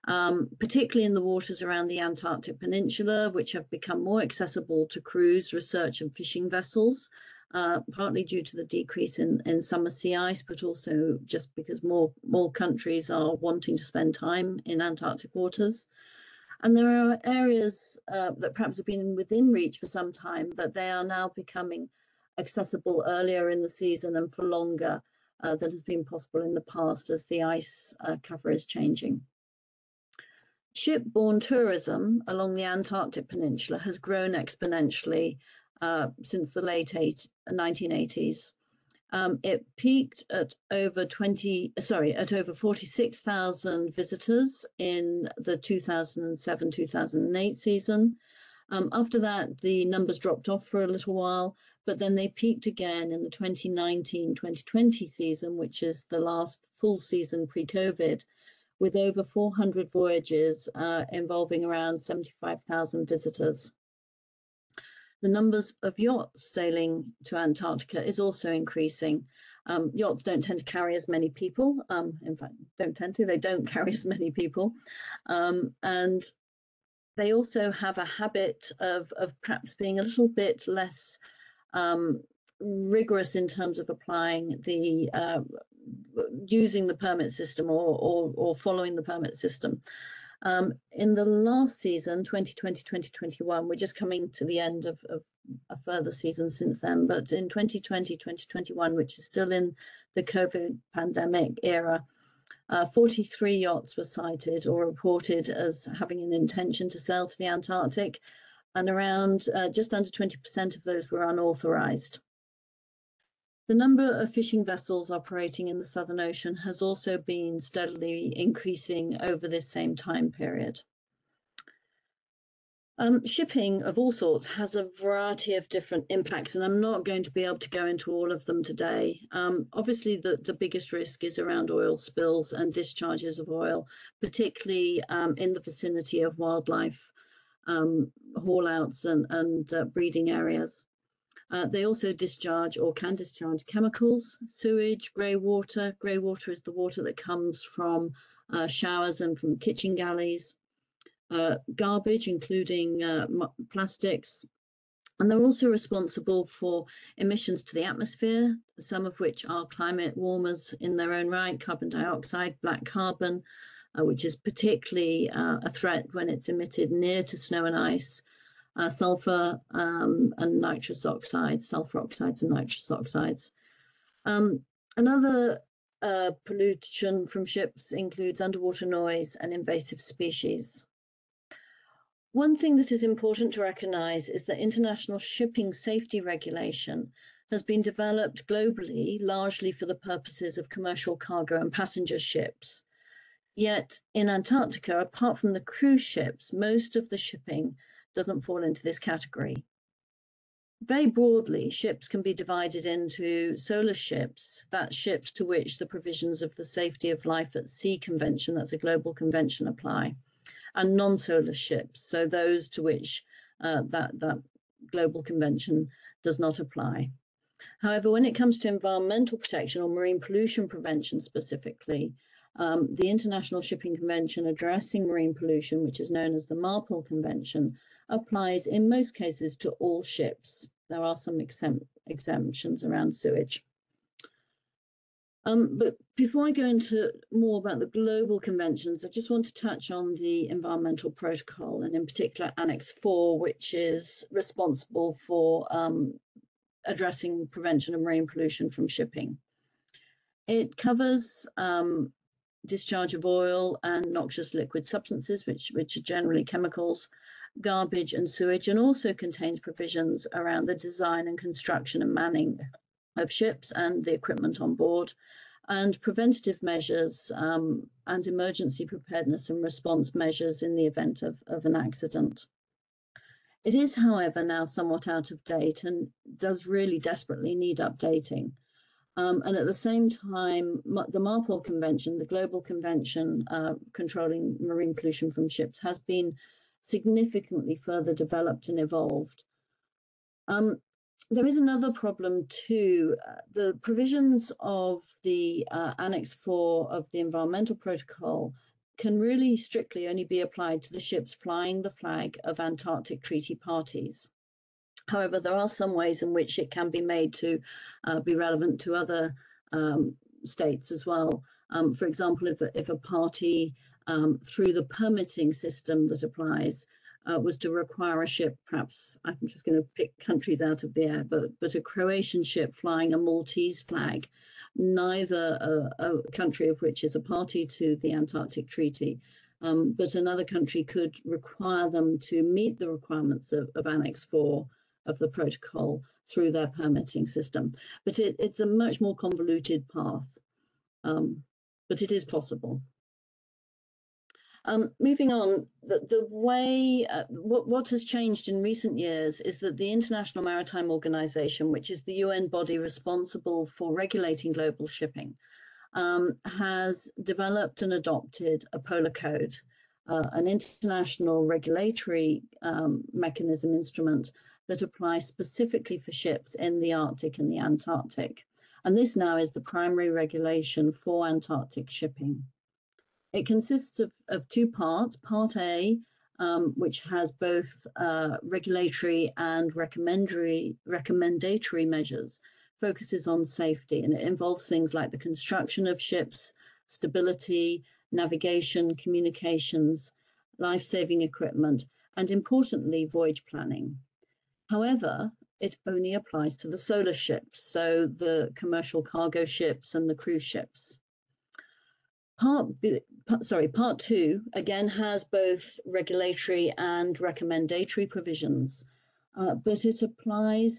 particularly in the waters around the Antarctic Peninsula, which have become more accessible to cruise, research and fishing vessels, partly due to the decrease in summer sea ice, but also just because more countries are wanting to spend time in Antarctic waters. And there are areas that perhaps have been within reach for some time, but they are now becoming accessible earlier in the season and for longer than has been possible in the past as the ice cover is changing. Shipborne tourism along the Antarctic Peninsula has grown exponentially since the late 1980s. It peaked at over 46,000 visitors in the 2007-2008 season. After that, the numbers dropped off for a little while, but then they peaked again in the 2019-2020 season, which is the last full season pre-COVID, with over 400 voyages involving around 75,000 visitors. The numbers of yachts sailing to Antarctica is also increasing. Yachts don't tend to carry as many people. In fact, they don't carry as many people. And they also have a habit of perhaps being a little bit less rigorous in terms of applying the using the permit system or following the permit system. In the last season, 2020-2021, we're just coming to the end of a further season since then, but in 2020-2021, which is still in the COVID pandemic era, 43 yachts were cited or reported as having an intention to sail to the Antarctic, and around just under 20% of those were unauthorized. The number of fishing vessels operating in the Southern Ocean has also been steadily increasing over this same time period. Shipping of all sorts has a variety of different impacts, and I'm not going to be able to go into all of them today. Obviously, the biggest risk is around oil spills and discharges of oil, particularly in the vicinity of wildlife haul-outs and breeding areas. They also discharge or can discharge chemicals, sewage, grey water. Grey water is the water that comes from showers and from kitchen galleys. Garbage, including plastics. And they're also responsible for emissions to the atmosphere, some of which are climate warmers in their own right, carbon dioxide, black carbon, which is particularly a threat when it's emitted near to snow and ice. Sulfur and nitrous oxides, sulfur oxides and nitrous oxides. Another pollution from ships includes underwater noise and invasive species. One thing that is important to recognise is that international shipping safety regulation has been developed globally, largely for the purposes of commercial cargo and passenger ships. Yet in Antarctica, apart from the cruise ships, most of the shipping doesn't fall into this category. Very broadly, ships can be divided into solar ships, that's ships to which the provisions of the Safety of Life at Sea Convention, that's a global convention, apply, and non-solar ships, so those to which that global convention does not apply. However, when it comes to environmental protection or marine pollution prevention specifically, the International Shipping Convention addressing marine pollution, which is known as the MARPOL Convention, applies in most cases to all ships. There are some exemptions around sewage. But before I go into more about the global conventions, I just want to touch on the environmental protocol, and in particular Annex 4, which is responsible for addressing prevention of marine pollution from shipping. It covers discharge of oil and noxious liquid substances, which are generally chemicals, garbage and sewage, and also contains provisions around the design and construction and manning of ships and the equipment on board, and preventative measures and emergency preparedness and response measures in the event of an accident. It is, however, now somewhat out of date and does really desperately need updating. And at the same time, the MARPOL Convention, the Global Convention controlling marine pollution from ships, has been significantly further developed and evolved. There is another problem too. The provisions of the Annex 4 of the Environmental Protocol can really strictly only be applied to the ships flying the flag of Antarctic Treaty parties. However, there are some ways in which it can be made to be relevant to other states as well. For example, if a party, through the permitting system that applies, was to require a ship, perhaps I'm just going to pick countries out of the air, but a Croatian ship flying a Maltese flag, neither a country of which is a party to the Antarctic Treaty, but another country could require them to meet the requirements of Annex 4 of the protocol through their permitting system. But it's a much more convoluted path, but it is possible. Moving on, the way, what has changed in recent years is that the International Maritime Organization, which is the UN body responsible for regulating global shipping, has developed and adopted a polar code, an international regulatory mechanism instrument that applies specifically for ships in the Arctic and the Antarctic. And this now is the primary regulation for Antarctic shipping. It consists of two parts. Part A, which has both regulatory and recommendatory measures, focuses on safety, and it involves things like the construction of ships, stability, navigation, communications, life-saving equipment, and importantly, voyage planning. However, it only applies to the solar ships, so the commercial cargo ships and the cruise ships. Part 2 again has both regulatory and recommendatory provisions, but it is applied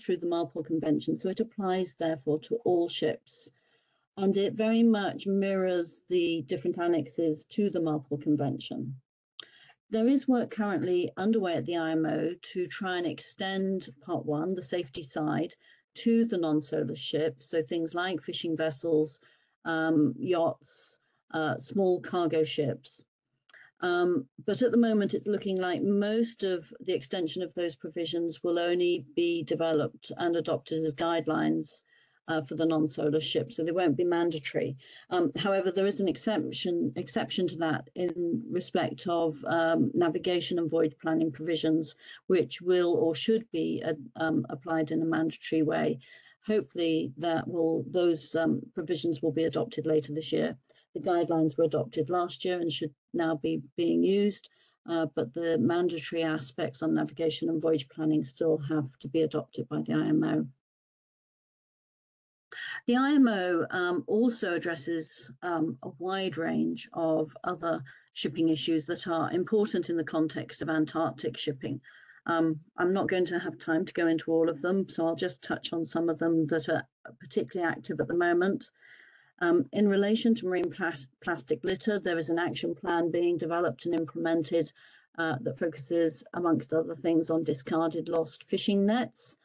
through the MARPOL Convention, so it applies therefore to all ships, and it very much mirrors the different annexes to the MARPOL Convention. There is work currently underway at the IMO to try and extend Part 1, the safety side, to the non-solar ships, so things like fishing vessels, yachts, small cargo ships. But at the moment, it's looking like most of the extension of those provisions will only be developed and adopted as guidelines for the non-solar ships, so they won't be mandatory. However, there is an exception to that in respect of navigation and voyage planning provisions, which will or should be applied in a mandatory way. Hopefully, those provisions will be adopted later this year. The guidelines were adopted last year and should now be being used, but the mandatory aspects on navigation and voyage planning still have to be adopted by the IMO. The IMO also addresses a wide range of other shipping issues that are important in the context of Antarctic shipping. I'm not going to have time to go into all of them, so I'll just touch on some of them that are particularly active at the moment. In relation to marine plastic litter, there is an action plan being developed and implemented that focuses, amongst other things, on discarded lost fishing nets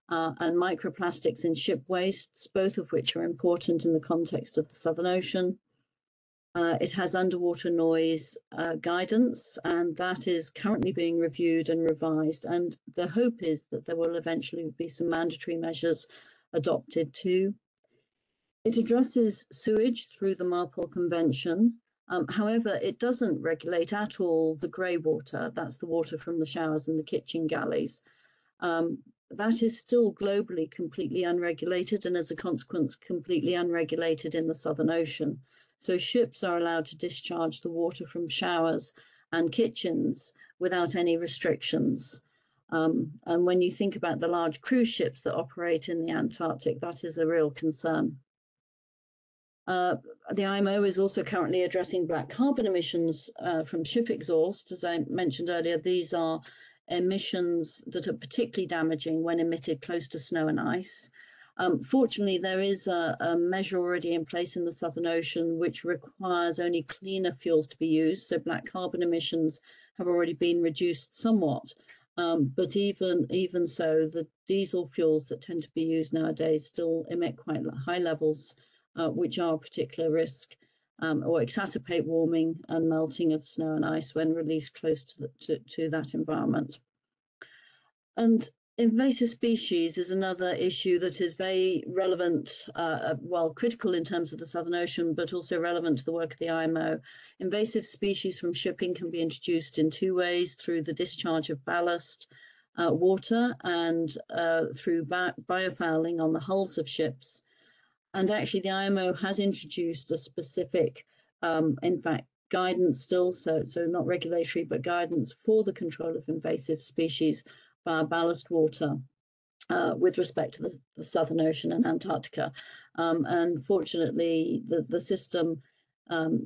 and microplastics in ship wastes, both of which are important in the context of the Southern Ocean. It has underwater noise guidance, and that is currently being reviewed and revised. And the hope is that there will eventually be some mandatory measures adopted too. It addresses sewage through the MARPOL Convention. However, it doesn't regulate at all the grey water. That's the water from the showers and the kitchen galleys. That is still globally completely unregulated, and as a consequence, completely unregulated in the Southern Ocean. So ships are allowed to discharge the water from showers and kitchens without any restrictions. And when you think about the large cruise ships that operate in the Antarctic, that is a real concern. The IMO is also currently addressing black carbon emissions from ship exhaust. As I mentioned earlier, these are emissions that are particularly damaging when emitted close to snow and ice. Fortunately, there is a measure already in place in the Southern Ocean which requires only cleaner fuels to be used. So black carbon emissions have already been reduced somewhat. But even so, the diesel fuels that tend to be used nowadays still emit quite high levels, which are a particular risk or exacerbate warming and melting of snow and ice when released close to that environment. And invasive species is another issue that is very relevant, well, critical in terms of the Southern Ocean, but also relevant to the work of the IMO. Invasive species from shipping can be introduced in two ways: through the discharge of ballast water and through biofouling on the hulls of ships. And actually, the IMO has introduced a specific, in fact, guidance still, so not regulatory, but guidance for the control of invasive species via ballast water with respect to the Southern Ocean and Antarctica. And fortunately, the system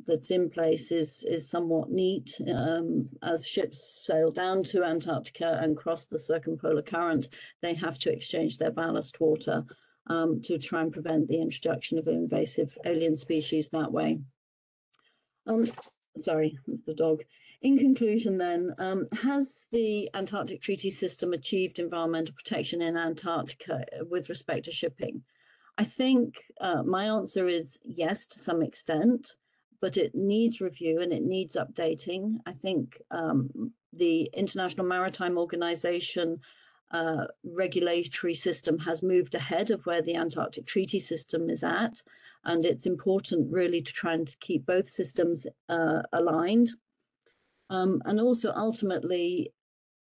that's in place is somewhat neat. As ships sail down to Antarctica and cross the circumpolar current, they have to exchange their ballast water to try and prevent the introduction of invasive alien species that way. Sorry, the dog. In conclusion then, has the Antarctic Treaty System achieved environmental protection in Antarctica with respect to shipping? I think my answer is yes, to some extent, but it needs review and it needs updating. I think the International Maritime Organization regulatory system has moved ahead of where the Antarctic Treaty System is at, and it's important really to try and keep both systems aligned. And also ultimately,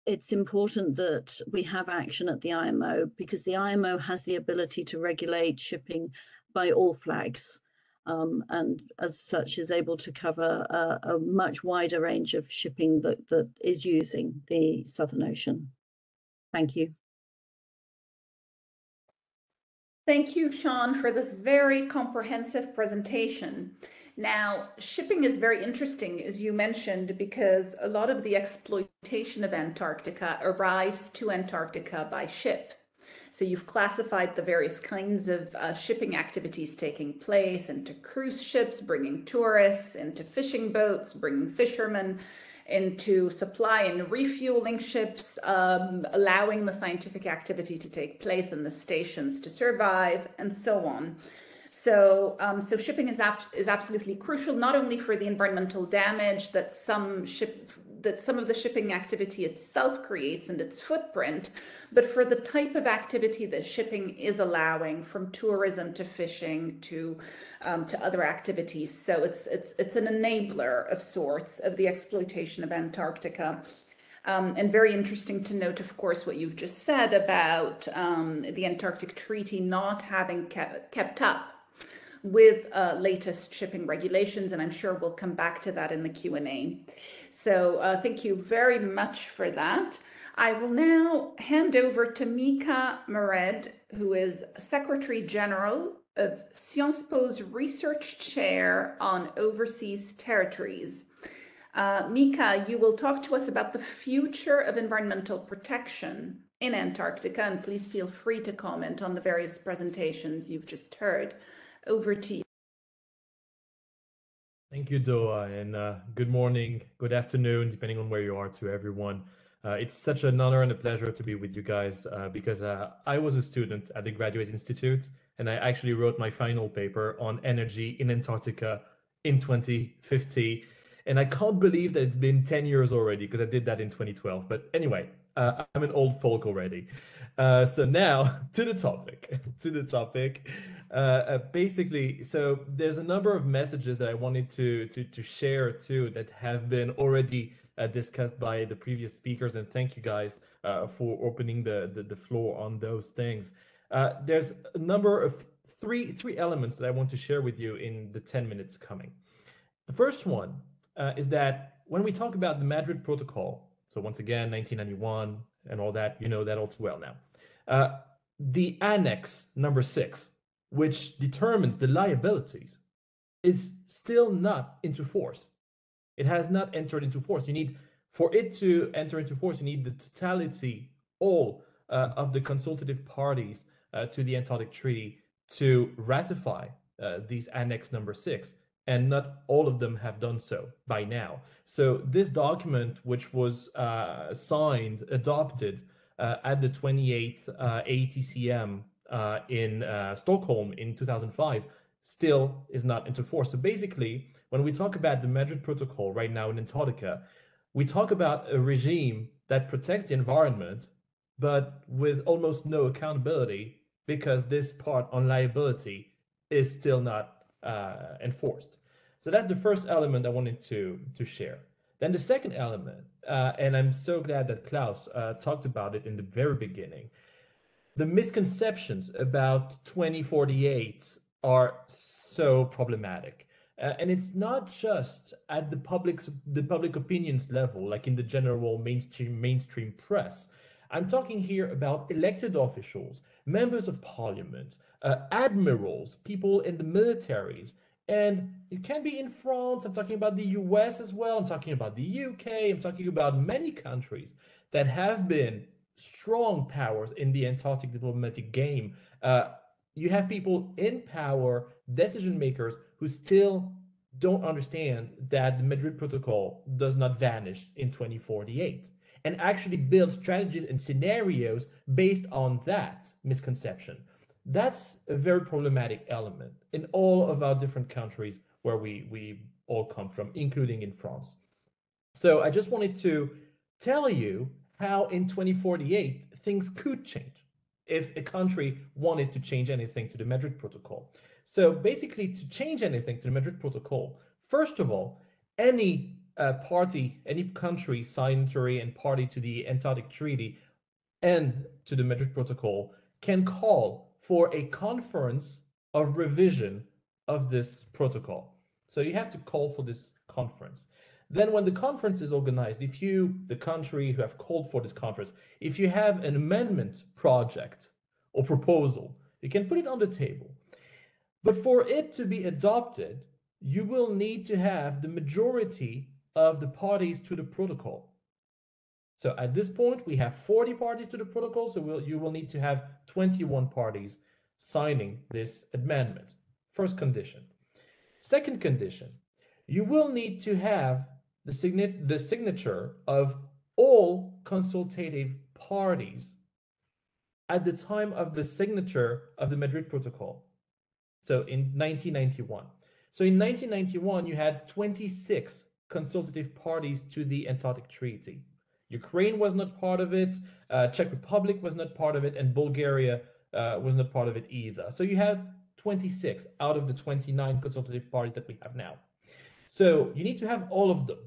it's important that we have action at the IMO, because the IMO has the ability to regulate shipping by all flags, and as such is able to cover a much wider range of shipping that is using the Southern Ocean. Thank you. Thank you, Sean, for this very comprehensive presentation. Now, shipping is very interesting, as you mentioned, because a lot of the exploitation of Antarctica arrives to Antarctica by ship. So you've classified the various kinds of shipping activities taking place into cruise ships, bringing tourists, into fishing boats, bringing fishermen, into supply and refueling ships, allowing the scientific activity to take place and the stations to survive, and so on. So, shipping is absolutely crucial, not only for the environmental damage that some of the shipping activity itself creates and its footprint, but for the type of activity that shipping is allowing, from tourism to fishing to other activities. So it's an enabler of sorts of the exploitation of Antarctica. And very interesting to note, of course, what you've just said about the Antarctic Treaty not having kept up with latest shipping regulations, and I'm sure we'll come back to that in the Q&A. So thank you very much for that. I will now hand over to Mika Mered, who is Secretary General of Sciences Po's Research Chair on Overseas Territories. Mika, you will talk to us about the future of environmental protection in Antarctica, and please feel free to comment on the various presentations you've just heard. Over to you. Thank you, Doa, and good morning, good afternoon, depending on where you are, to everyone. It's such an honor and a pleasure to be with you guys because I was a student at the Graduate Institute, and I actually wrote my final paper on energy in Antarctica in 2050. And I can't believe that it's been 10 years already because I did that in 2012. But anyway, I'm an old folk already. So now to the topic, basically, so there's a number of messages that I wanted to share too that have been already discussed by the previous speakers. And thank you guys for opening the floor on those things. There's a number of three elements that I want to share with you in the 10 minutes coming. The first one is that when we talk about the Madrid Protocol, so once again, 1991 and all that, you know that all too well now. The Annex number 6, which determines the liabilities, is still not into force. It has not entered into force. For it to enter into force, you need the totality, all of the consultative parties to the Antarctic Treaty to ratify these Annex number 6. And not all of them have done so by now. So this document, which was adopted at the 28th AETCM in Stockholm in 2005, still is not into force. So basically, when we talk about the Madrid Protocol right now in Antarctica, we talk about a regime that protects the environment, but with almost no accountability, because this part on liability is still not enforced. So that's the first element I wanted to share. Then the second element, and I'm so glad that Klaus talked about it in the very beginning, the misconceptions about 2048 are so problematic. And it's not just at the public opinions level, like in the general mainstream press. I'm talking here about elected officials, members of parliament, admirals, people in the militaries, and it can be in France. I'm talking about the US as well. I'm talking about the UK. I'm talking about many countries that have been strong powers in the Antarctic diplomatic game. You have people in power, decision makers, who still don't understand that the Madrid Protocol does not vanish in 2048, and actually build strategies and scenarios based on that misconception. That's a very problematic element in all of our different countries where we all come from, including in France. So I just wanted to tell you how in 2048 things could change if a country wanted to change anything to the Madrid Protocol. So basically, to change anything to the Madrid Protocol, first of all, any party, any country signatory and party to the Antarctic Treaty and to the Madrid Protocol can call for a conference of revision of this protocol. So you have to call for this conference. Then when the conference is organized, if you, the country who have called for this conference, if you have an amendment project or proposal, you can put it on the table. But for it to be adopted, you will need to have the majority of the parties to the protocol. So at this point, we have 40 parties to the protocol, so you will need to have 21 parties signing this amendment. First condition. Second condition, you will need to have the signature of all consultative parties at the time of the signature of the Madrid Protocol. So in 1991. So in 1991, you had 26 consultative parties to the Antarctic Treaty. Ukraine was not part of it, Czech Republic was not part of it, and Bulgaria was not part of it either. So you had 26 out of the 29 consultative parties that we have now. So you need to have all of them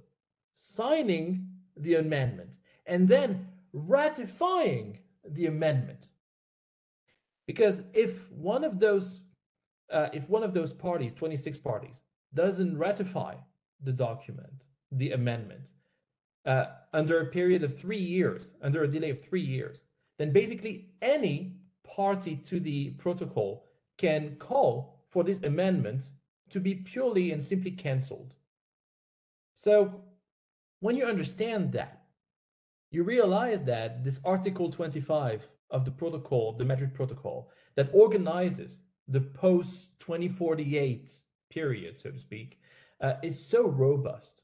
signing the amendment and then ratifying the amendment. Because if one of those parties, 26 parties, doesn't ratify the document, the amendment, under a period of 3 years, under a delay of 3 years, then basically any party to the protocol can call for this amendment to be purely and simply cancelled. So when you understand that, you realize that this Article 25 of the protocol, the Madrid Protocol, that organizes the post-2048 period, so to speak, is so robust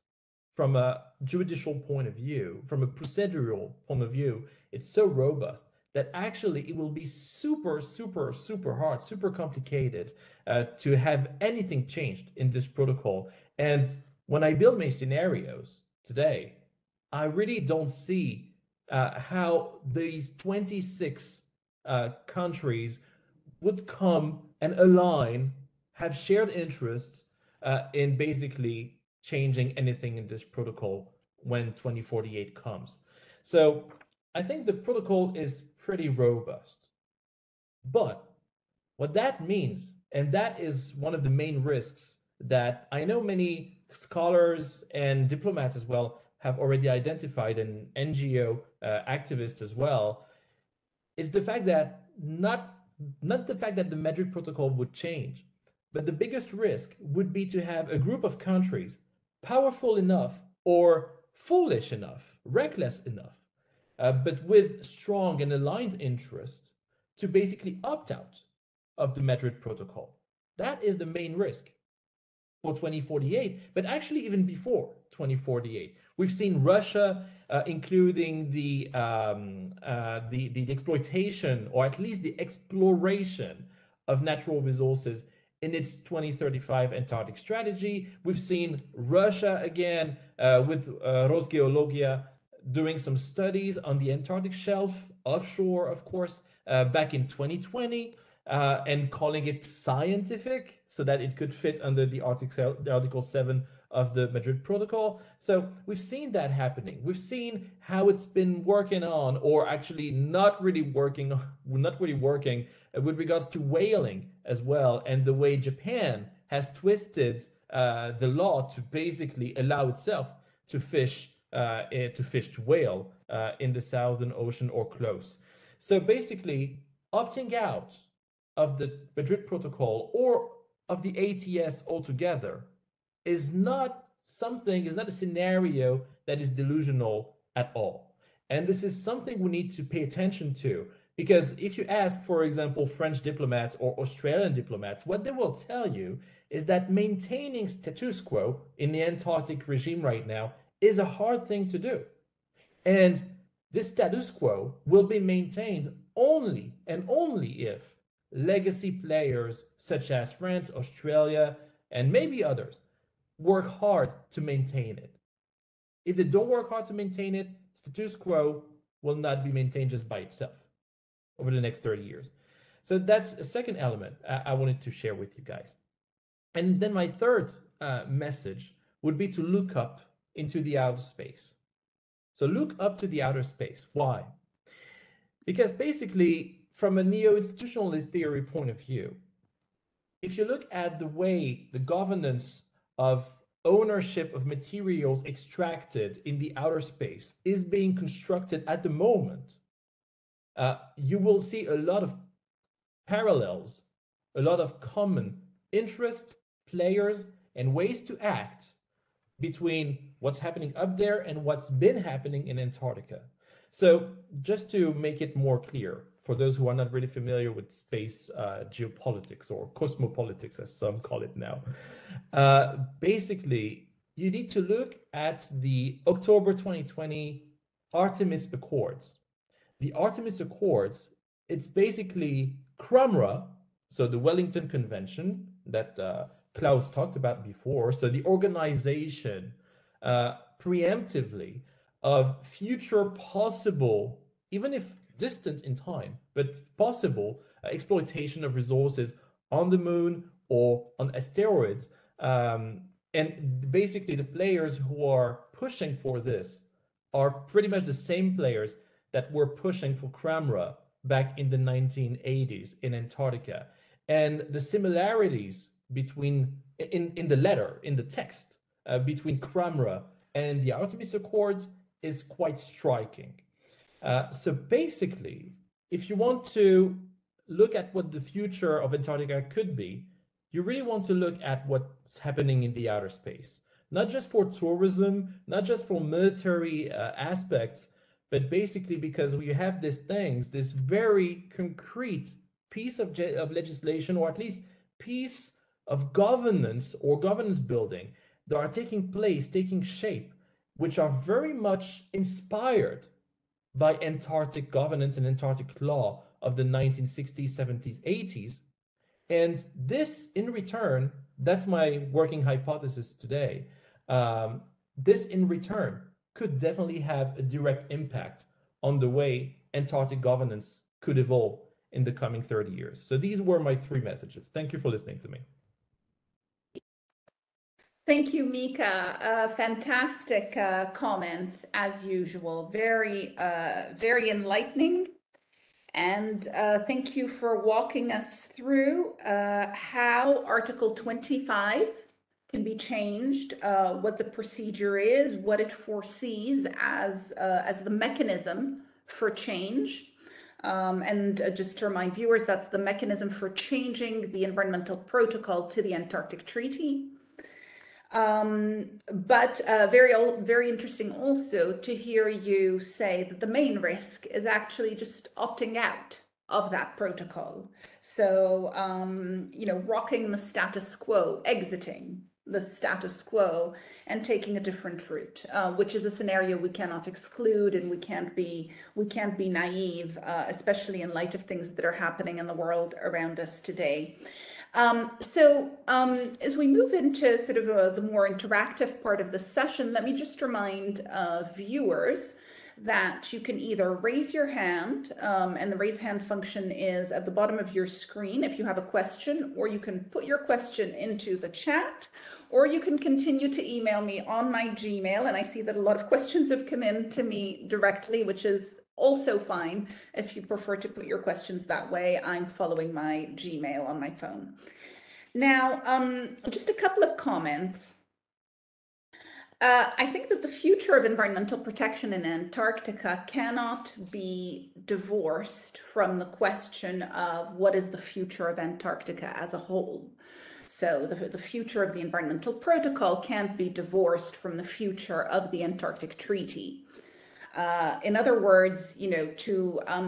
from a judicial point of view, from a procedural point of view. It's so robust that actually it will be super hard, super complicated to have anything changed in this protocol. And when I build my scenarios today, I really don't see how these 26 countries would come and align, have shared interests in basically changing anything in this protocol when 2048 comes. So I think the protocol is pretty robust. But what that means, and that is one of the main risks that I know many scholars and diplomats as well have already identified, and NGO activists as well, is the fact that not the fact that the Madrid Protocol would change, but the biggest risk would be to have a group of countries powerful enough or foolish enough, reckless enough, but with strong and aligned interests to basically opt out of the Madrid Protocol. That is the main risk for 2048, but actually even before 2048. We've seen Russia, including the exploitation, or at least the exploration of natural resources in its 2035 Antarctic strategy. We've seen Russia again with Rosgeologia doing some studies on the Antarctic shelf, offshore, of course, back in 2020, and calling it scientific so that it could fit under the Article 7 of the Madrid Protocol. So we've seen that happening. We've seen how it's been working on, or actually not really working with regards to whaling as well, and the way Japan has twisted the law to basically allow itself to fish whale in the Southern Ocean or close. So basically, opting out of the Madrid Protocol or of the ATS altogether is not a scenario that is delusional at all. And this is something we need to pay attention to, because if you ask, for example, French diplomats or Australian diplomats, what they will tell you is that maintaining status quo in the Antarctic regime right now is a hard thing to do. And this status quo will be maintained only and only if legacy players such as France, Australia, and maybe others work hard to maintain it. If they don't work hard to maintain it, status quo will not be maintained just by itself over the next 30 years. So that's a second element I wanted to share with you guys. And then my third message would be to look up into the outer space. So look up to the outer space. Why? Because basically, from a neo-institutionalist theory point of view, if you look at the way the governance of ownership of materials extracted in the outer space is being constructed at the moment, you will see a lot of parallels, a lot of common interest, players, and ways to act between what's happening up there and what's been happening in Antarctica. So just to make it more clear, for those who are not really familiar with space geopolitics, or cosmopolitics as some call it now, basically you need to look at the October 2020 Artemis Accords. The Artemis Accords, it's basically CRUMRA, so the Wellington Convention that Klaus talked about before, so the organization preemptively of future possible, even if distant in time, but possible exploitation of resources on the moon or on asteroids. And basically the players who are pushing for this are pretty much the same players that were pushing for CRUMRA back in the 1980s in Antarctica. And the similarities between, in the letter, in the text, between CRUMRA and the Artemis Accords is quite striking. So basically, if you want to look at what the future of Antarctica could be, you really want to look at what's happening in the outer space, not just for tourism, not just for military aspects, but basically because we have these things, this very concrete piece of legislation, or at least piece of governance or governance building that are taking place, taking shape, which are very much inspired by Antarctic governance and Antarctic law of the 1960s, 70s, 80s. And this, in return, that's my working hypothesis today. This, in return, could definitely have a direct impact on the way Antarctic governance could evolve in the coming 30 years. So these were my 3 messages. Thank you for listening to me. Thank you, Mika. Fantastic comments, as usual. Very, very enlightening. And thank you for walking us through how Article 25 can be changed, what the procedure is, what it foresees as the mechanism for change. And just to remind viewers, that's the mechanism for changing the environmental protocol to the Antarctic Treaty. But very interesting also to hear you say that the main risk is actually just opting out of that protocol. So, you know, rocking the status quo, exiting the status quo and taking a different route, which is a scenario we cannot exclude, and we can't be naive, especially in light of things that are happening in the world around us today. As we move into sort of the more interactive part of the session, let me just remind viewers that you can either raise your hand, and the raise hand function is at the bottom of your screen if you have a question, or you can put your question into the chat, or you can continue to email me on my Gmail. And I see that a lot of questions have come in to me directly, which is also fine. If you prefer to put your questions that way, I'm following my Gmail on my phone. Now, just a couple of comments. I think that the future of environmental protection in Antarctica cannot be divorced from the question of what is the future of Antarctica as a whole. So the future of the environmental protocol can't be divorced from the future of the Antarctic Treaty. In other words, you know,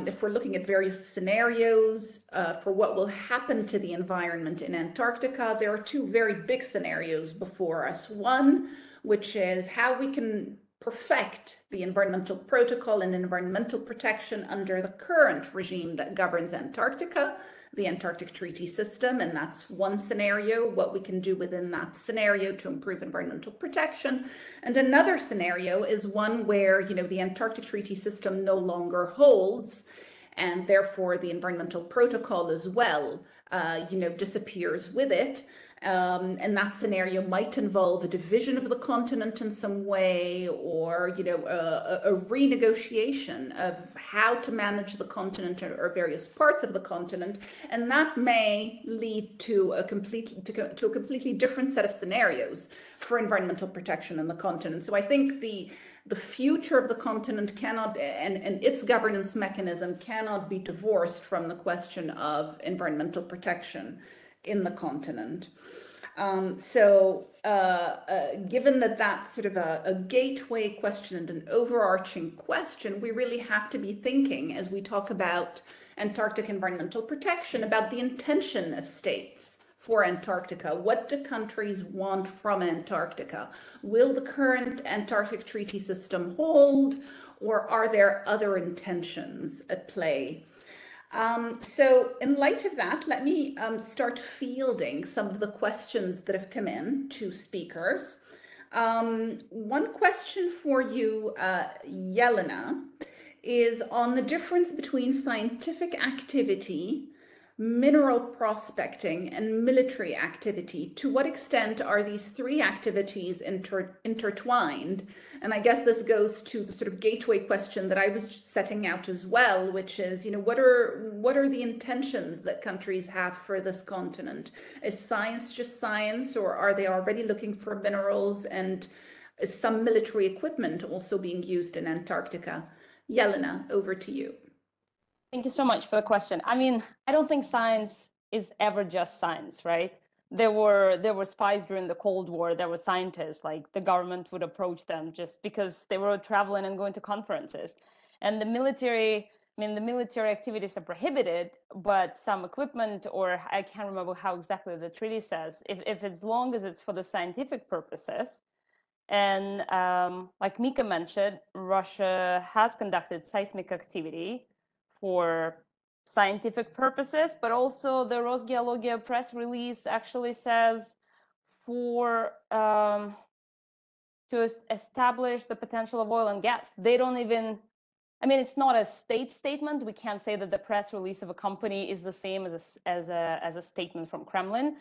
if we're looking at various scenarios for what will happen to the environment in Antarctica, there are 2 very big scenarios before us. One, which is how we can perfect the environmental protocol and environmental protection under the current regime that governs Antarctica, the Antarctic Treaty System, and that's one scenario, what we can do within that scenario to improve environmental protection. And another scenario is one where, you know, the Antarctic Treaty System no longer holds, and therefore the environmental protocol as well, you know, disappears with it. And that scenario might involve a division of the continent in some way, or, you know, a renegotiation of how to manage the continent or various parts of the continent. And that may lead to a completely different set of scenarios for environmental protection in the continent. So I think the future of the continent cannot, and its governance mechanism cannot be divorced from the question of environmental protection in the continent. Given that that's sort of a gateway question and an overarching question, we really have to be thinking, as we talk about Antarctic environmental protection, about the intention of states for Antarctica. What do countries want from Antarctica? Will the current Antarctic Treaty System hold, or are there other intentions at play? So in light of that, let me start fielding some of the questions that have come in to speakers. One question for you, Jelena, is on the difference between scientific activity, mineral prospecting, and military activity. To what extent are these 3 activities intertwined? And I guess this goes to the sort of gateway question that I was setting out as well, which is, you know, what are the intentions that countries have for this continent? Is science just science, or are they already looking for minerals, and is some military equipment also being used in Antarctica? Jelena, over to you. Thank you so much for the question. I mean, I don't think science is ever just science, right? There were spies during the Cold War. There were scientists, like the government would approach them just because they were traveling and going to conferences. And the military, I mean, the military activities are prohibited, but some equipment, or I can't remember how exactly the treaty says, if as long as it's for the scientific purposes. And like Mika mentioned, Russia has conducted seismic activity for scientific purposes, but also the Rosgeologia press release actually says for to establish the potential of oil and gas. They don't even, I mean, it's not a state statement. We can't say that the press release of a company is the same as a statement from Kremlin,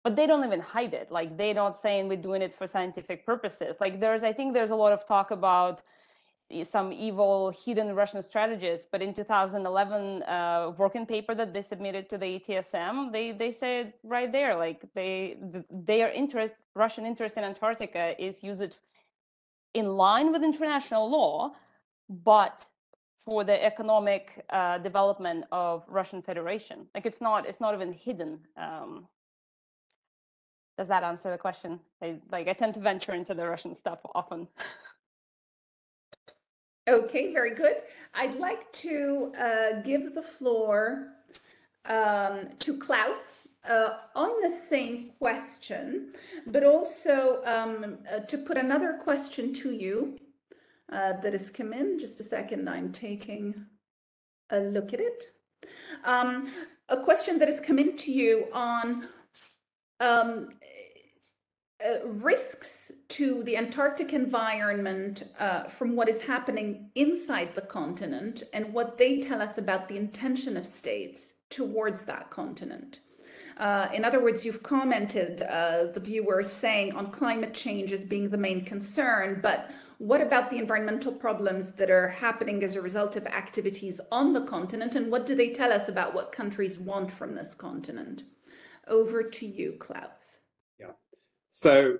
but they don't even hide it. Like, they're not saying we're doing it for scientific purposes. Like, I think there's a lot of talk about some evil hidden Russian strategists, but in 2011 working paper that they submitted to the ETSM, they said right there, like Russian interest in Antarctica is use it in line with international law, but for the economic development of Russian Federation. Like, it's not even hidden. Does that answer the question? I tend to venture into the Russian stuff often. Okay, very good. I'd like to give the floor to Klaus on the same question, but also to put another question to you that has come in. Just a second, I'm taking a look at it. A question that has come in to you on risks to the Antarctic environment from what is happening inside the continent and what they tell us about the intention of states towards that continent. In other words, you've commented, the viewer, saying on climate change as being the main concern, but what about the environmental problems that are happening as a result of activities on the continent, and what do they tell us about what countries want from this continent? Over to you, Klaus. Yeah, so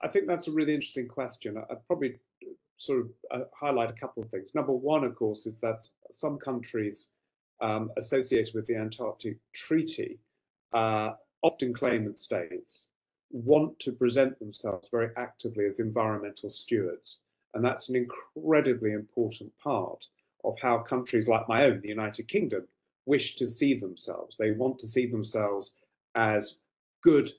I think that's a really interesting question. I'd probably sort of highlight a couple of things. Number one, of course, is that some countries associated with the Antarctic Treaty, often claimant states, want to present themselves very actively as environmental stewards. And that's an incredibly important part of how countries like my own, the United Kingdom, wish to see themselves. They want to see themselves as good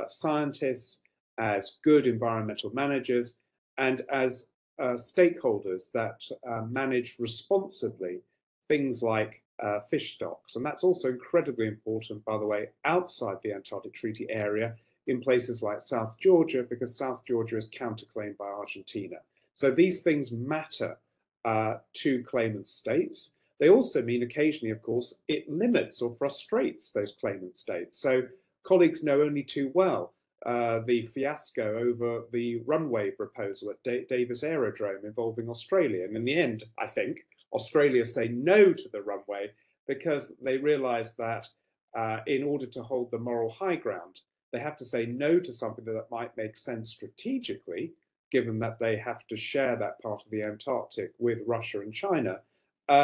scientists, as good environmental managers, and as stakeholders that manage responsibly things like fish stocks. And that's also incredibly important, by the way, outside the Antarctic Treaty area, in places like South Georgia, because South Georgia is counterclaimed by Argentina. So these things matter to claimant states. They also mean occasionally, of course, it limits or frustrates those claimant states. So colleagues know only too well the fiasco over the runway proposal at Davis Aerodrome involving Australia. And in the end, I think, Australia say no to the runway because they realize that in order to hold the moral high ground, they have to say no to something that might make sense strategically, given that they have to share that part of the Antarctic with Russia and China,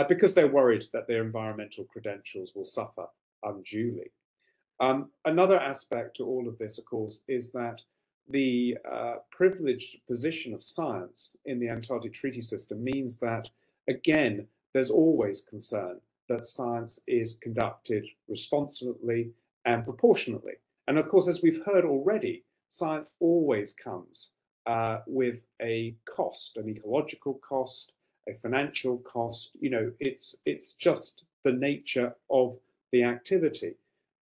because they're worried that their environmental credentials will suffer unduly. Another aspect to all of this, of course, is that the privileged position of science in the Antarctic Treaty System means that, again, there's always concern that science is conducted responsibly and proportionately. And of course, as we've heard already, science always comes with a cost, an ecological cost, a financial cost. You know, it's just the nature of the activity.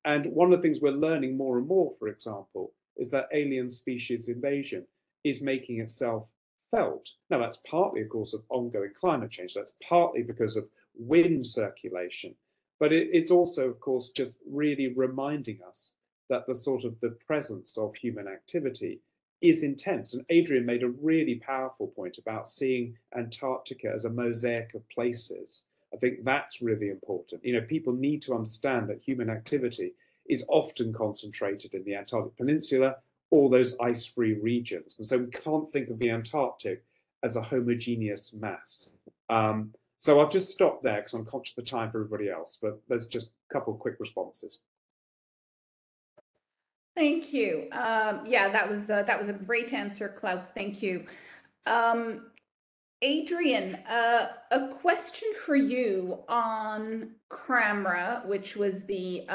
And one of the things we're learning more and more, for example, is that alien species invasion is making itself felt. Now, that's partly, of course, of ongoing climate change. That's partly because of wind circulation. But it's also, of course, just really reminding us that the presence of human activity is intense. And Adrian made a really powerful point about seeing Antarctica as a mosaic of places. I think that's really important. You know, people need to understand that human activity is often concentrated in the Antarctic Peninsula, all those ice-free regions. And so we can't think of the Antarctic as a homogeneous mass. So I'll just stop there because I'm conscious of the time for everybody else, but there's just a couple of quick responses. Thank you. Yeah, that was a great answer, Klaus. Thank you. Adrian, a question for you on CRAMRA, which was the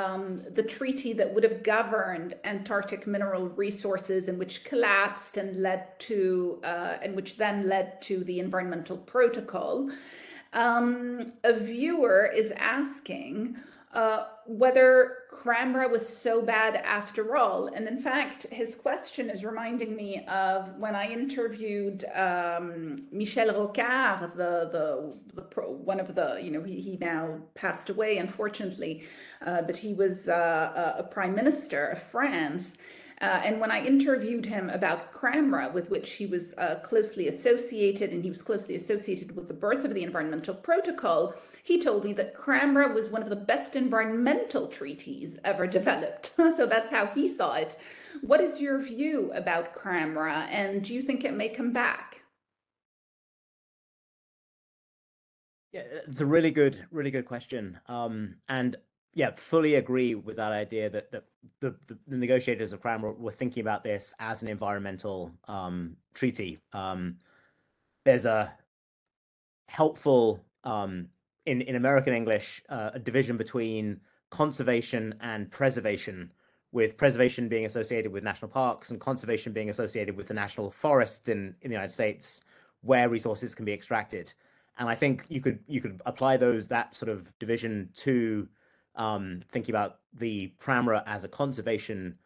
treaty that would have governed Antarctic mineral resources and which collapsed and led to and which then led to the environmental protocol. A viewer is asking whether CRAMRA was so bad after all. And in fact, his question is reminding me of when I interviewed Michel Rocard, one of the, he now passed away, unfortunately, but he was a prime minister of France. And when I interviewed him about CRAMRA, with which he was closely associated, and he was closely associated with the birth of the environmental protocol, he told me that CRAMRA was one of the best environmental treaties ever developed. So that's how he saw it. What is your view about CRAMRA, and do you think it may come back? Yeah, it's a really good question. And yeah, fully agree with that idea that the negotiators of CRAMRA were thinking about this as an environmental treaty. There's a helpful in American English a division between conservation and preservation, with preservation being associated with national parks and conservation being associated with the national forests in the United States, where resources can be extracted. And I think you could apply that sort of division to thinking about the CRAMRA as a conservation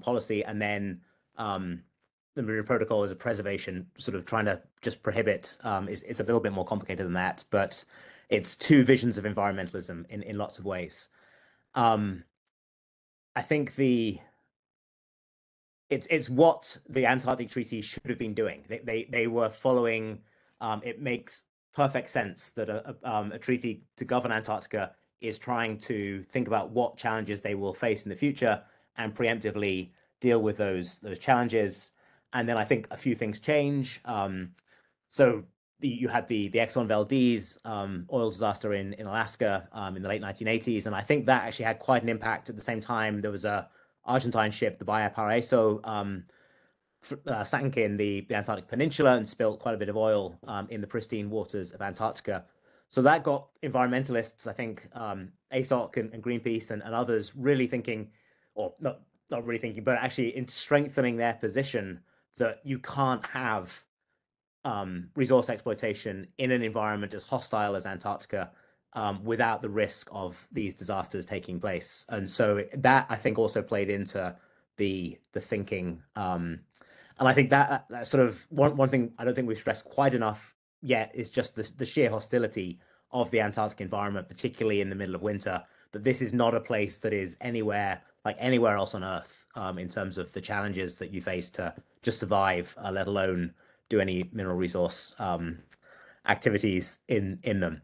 policy, and then the Marine Protocol as a preservation, sort of trying to just prohibit. It's a little bit more complicated than that, but it's two visions of environmentalism in lots of ways. I think it's what the Antarctic Treaty should have been doing. They were following. It makes perfect sense that a treaty to govern Antarctica is trying to think about what challenges they will face in the future and preemptively deal with those challenges. And then I think a few things change. So you had the Exxon Valdez oil disaster in Alaska in the late 1980s, and I think that actually had quite an impact. At the same time, there was a Argentine ship, the Bahia Paraíso, sank in the Antarctic Peninsula and spilled quite a bit of oil in the pristine waters of Antarctica. So that got environmentalists, I think, ASOC and Greenpeace and others really thinking, or not really thinking, but actually in strengthening their position that you can't have resource exploitation in an environment as hostile as Antarctica without the risk of these disasters taking place. And so that, I think, also played into the thinking. And I think that sort of one thing I don't think we've stressed quite enough yet is just the sheer hostility of the Antarctic environment, particularly in the middle of winter, that this is not a place that is anywhere like anywhere else on Earth in terms of the challenges that you face to just survive, let alone do any mineral resource activities in them.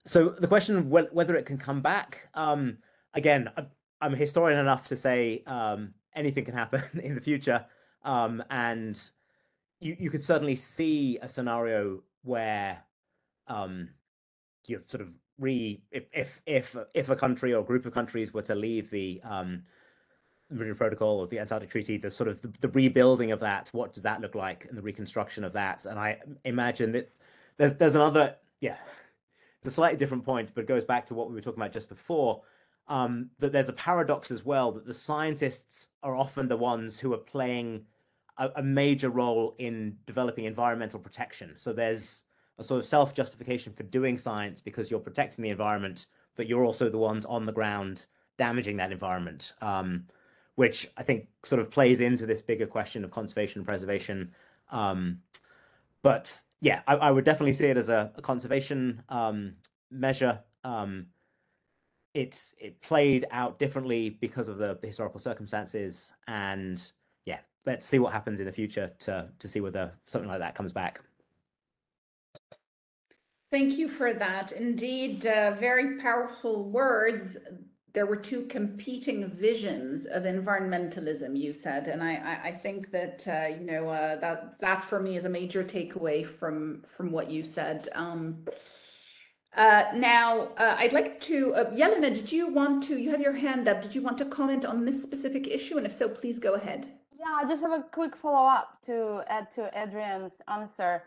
So the question of whether it can come back, again, I'm a historian enough to say anything can happen in the future. And you could certainly see a scenario where you sort of if a country or group of countries were to leave the Marine Protocol or the Antarctic Treaty, the sort of the rebuilding of that, what does that look like, and the reconstruction of that. And I imagine that there's another, it's a slightly different point, but it goes back to what we were talking about just before, that there's a paradox as well, that the scientists are often the ones who are playing a major role in developing environmental protection. So there's a sort of self-justification for doing science because you're protecting the environment, but you're also the ones on the ground damaging that environment, which I think sort of plays into this bigger question of conservation and preservation. But yeah, I would definitely see it as a conservation measure. It played out differently because of the historical circumstances, and yeah, let's see what happens in the future to see whether something like that comes back. Thank you for that. Indeed, very powerful words. There were two competing visions of environmentalism, you said, and I think that that for me is a major takeaway from what you said. I'd like to, Yelena, you have your hand up. Did you want to comment on this specific issue? And if so, please go ahead. Yeah, I just have a quick follow-up to add to Adrian's answer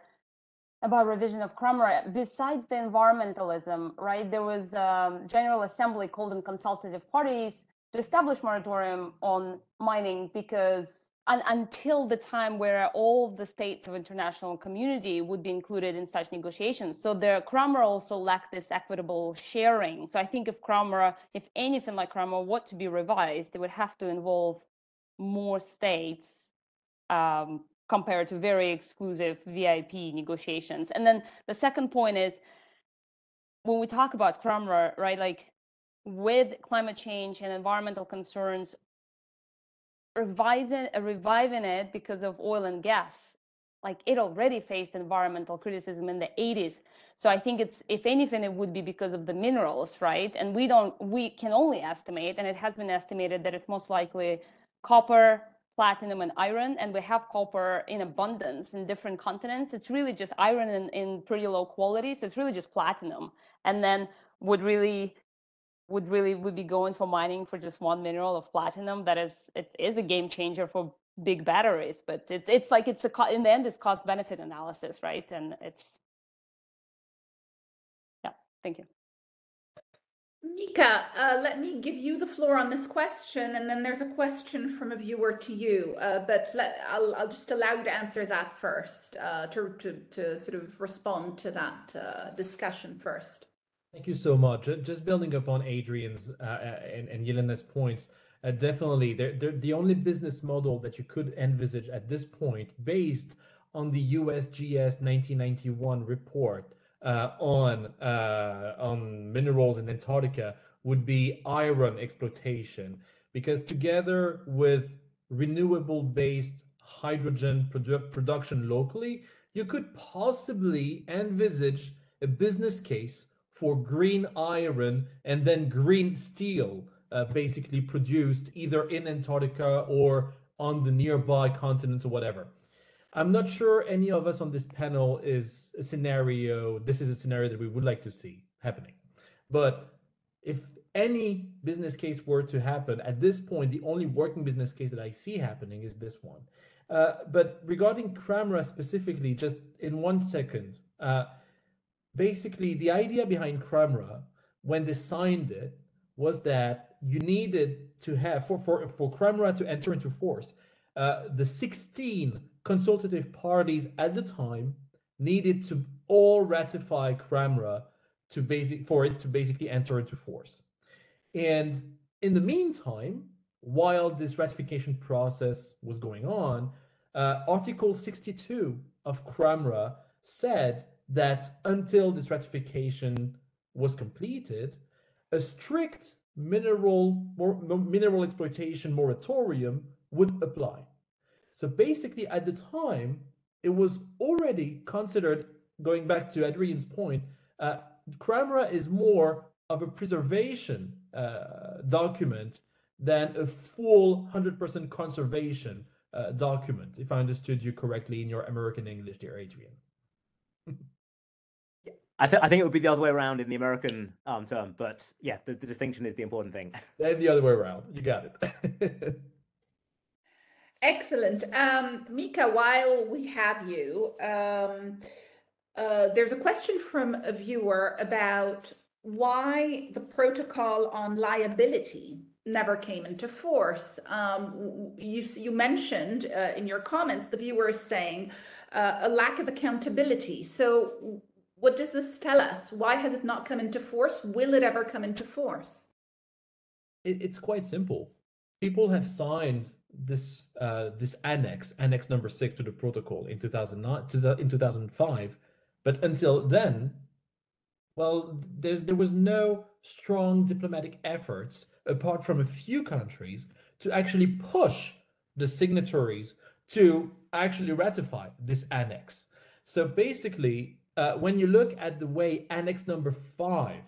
about revision of CRUMRA. Besides the environmentalism, right, there was a General Assembly called in consultative parties to establish moratorium on mining because until the time where all the states of international community would be included in such negotiations. So the CRUMRA also lacked this equitable sharing. So I think if CRUMRA, if anything like CRUMRA were to be revised, it would have to involve more states compared to very exclusive VIP negotiations. And then the second point is, when we talk about CRUMRA, right, like with climate change and environmental concerns, reviving it because of oil and gas, like it already faced environmental criticism in the 80s. So I think it's, if anything, it would be because of the minerals, right? And we can only estimate, and it has been estimated that it's most likely copper, platinum, and iron, and we have copper in abundance in different continents. It's really just iron in pretty low quality, so it's really just platinum. And then would be going for mining for just one mineral of platinum. That is, it is a game changer for big batteries, but it's like in the end, it's cost benefit analysis, right? And it's, yeah, thank you. Mika, let me give you the floor on this question, and then there's a question from a viewer to you, but I'll just allow you to answer that first, to sort of respond to that discussion first. Thank you so much. Just building up on Adrian's and Yelena's points, definitely the only business model that you could envisage at this point, based on the USGS 1991 report on minerals in Antarctica, would be iron exploitation, because together with renewable-based hydrogen production locally, you could possibly envisage a business case for green iron and then green steel, basically produced either in Antarctica or on the nearby continents or whatever. I'm not sure any of us on this panel this is a scenario that we would like to see happening. But if any business case were to happen, at this point, the only working business case that I see happening is this one. But regarding CRUMRA specifically, just in 1 second, basically, the idea behind CRUMRA, when they signed it, was that you needed to have, for CRUMRA to enter into force, the 16 consultative parties at the time needed to all ratify CRUMRA for it to basically enter into force. And in the meantime, while this ratification process was going on, Article 62 of CRUMRA said that until this ratification was completed, a strict mineral exploitation moratorium would apply. So basically, at the time, it was already considered, going back to Adrian's point, CRUMRA is more of a preservation document than a full 100% conservation document, if I understood you correctly in your American English, dear Adrian. I think it would be the other way around in the American term, but yeah, the distinction is the important thing. And the other way around, you got it. Excellent. Mika, while we have you, there's a question from a viewer about why the protocol on liability never came into force. You mentioned in your comments, the viewer is saying a lack of accountability. So what does this tell us? Why has it not come into force? Will it ever come into force? It's quite simple. People have signed this annex number 6 to the protocol in 2005, but until then, well, there was no strong diplomatic efforts apart from a few countries to actually push the signatories to actually ratify this annex. So basically, when you look at the way annex number 5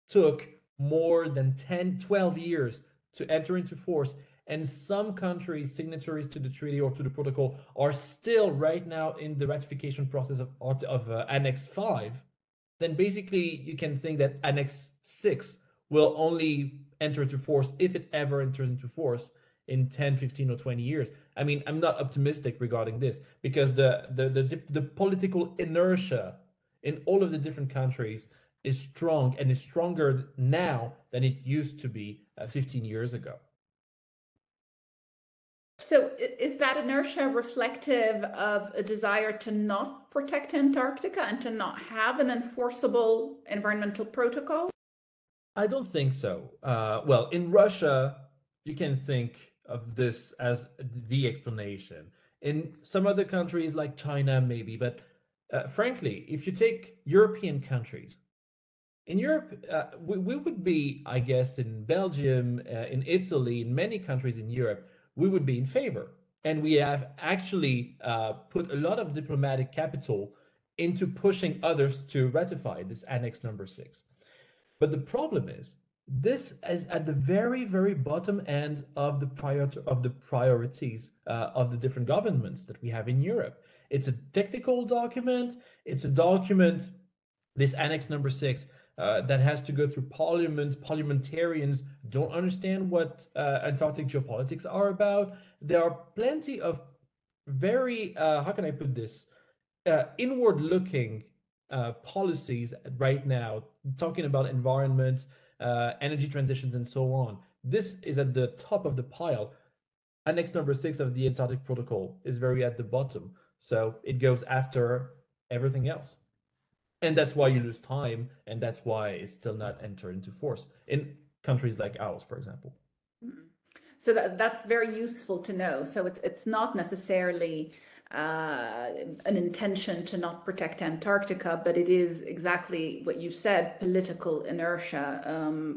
took more than 12 years to enter into force, and some countries, signatories to the treaty or to the protocol, are still right now in the ratification process of Annex 5, then basically you can think that Annex 6 will only enter into force, if it ever enters into force, in 10, 15, or 20 years. I mean, I'm not optimistic regarding this, because the political inertia in all of the different countries is strong, and is stronger now than it used to be 15 years ago. So is that inertia reflective of a desire to not protect Antarctica and to not have an enforceable environmental protocol? I don't think so. Well, in Russia, you can think of this as the explanation. In some other countries like China, maybe, but frankly, if you take European countries, in Europe, we would be, I guess, in Belgium, in Italy, in many countries in Europe, we would be in favor. And we have actually put a lot of diplomatic capital into pushing others to ratify this Annex number 6. But the problem is, this is at the very, very bottom end of the priorities of the different governments that we have in Europe. It's a technical document. It's a document, this Annex number 6, that has to go through Parliament. Parliamentarians don't understand what Antarctic geopolitics are about. There are plenty of very, how can I put this, inward-looking policies right now, talking about environment, energy transitions, and so on. This is at the top of the pile. Annex number 6 of the Antarctic Protocol is very at the bottom. So it goes after everything else. And that's why you lose time, and that's why it's still not entered into force in countries like ours, for example. So that's very useful to know. So it's not necessarily an intention to not protect Antarctica, but it is exactly what you said, political inertia,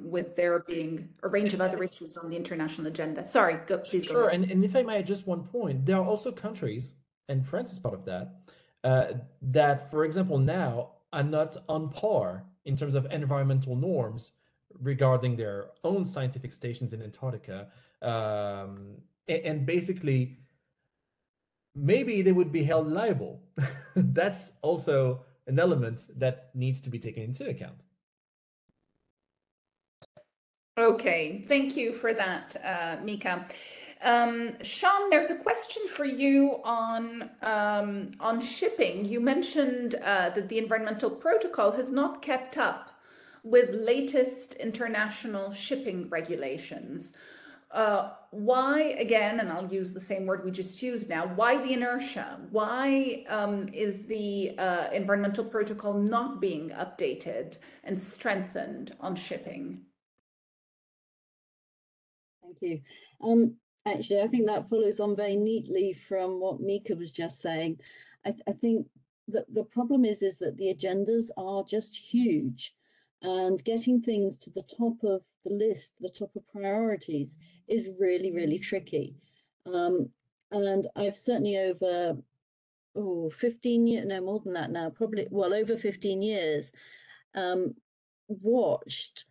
with there being a range of other issues on the international agenda. Sorry, please go ahead. And if I may, just one point, there are also countries, and France is part of that, that, for example, now are not on par in terms of environmental norms regarding their own scientific stations in Antarctica. And basically, maybe they would be held liable. That's also an element that needs to be taken into account. Okay, thank you for that, Mika. Sean, there's a question for you on shipping. You mentioned that the environmental protocol has not kept up with latest international shipping regulations. Why, again, and I'll use the same word we just used now, why the inertia? Why is the environmental protocol not being updated and strengthened on shipping? Thank you. Actually, I think that follows on very neatly from what Mika was just saying. I think that the problem is that the agendas are just huge, and getting things to the top of the list, the top of priorities, is really, really tricky. And I've certainly over 15 years, no more than that now, probably, well, over 15 years, watched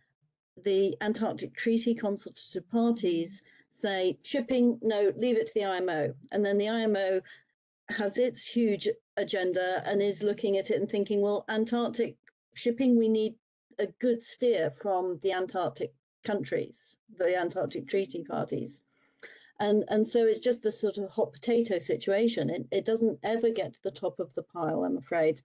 the Antarctic Treaty Consultative parties say, shipping, no, leave it to the IMO. And then the IMO has its huge agenda and is looking at it and thinking, well, Antarctic shipping, we need a good steer from the Antarctic countries, the Antarctic Treaty parties. And so it's just this sort of hot potato situation. It doesn't ever get to the top of the pile, I'm afraid.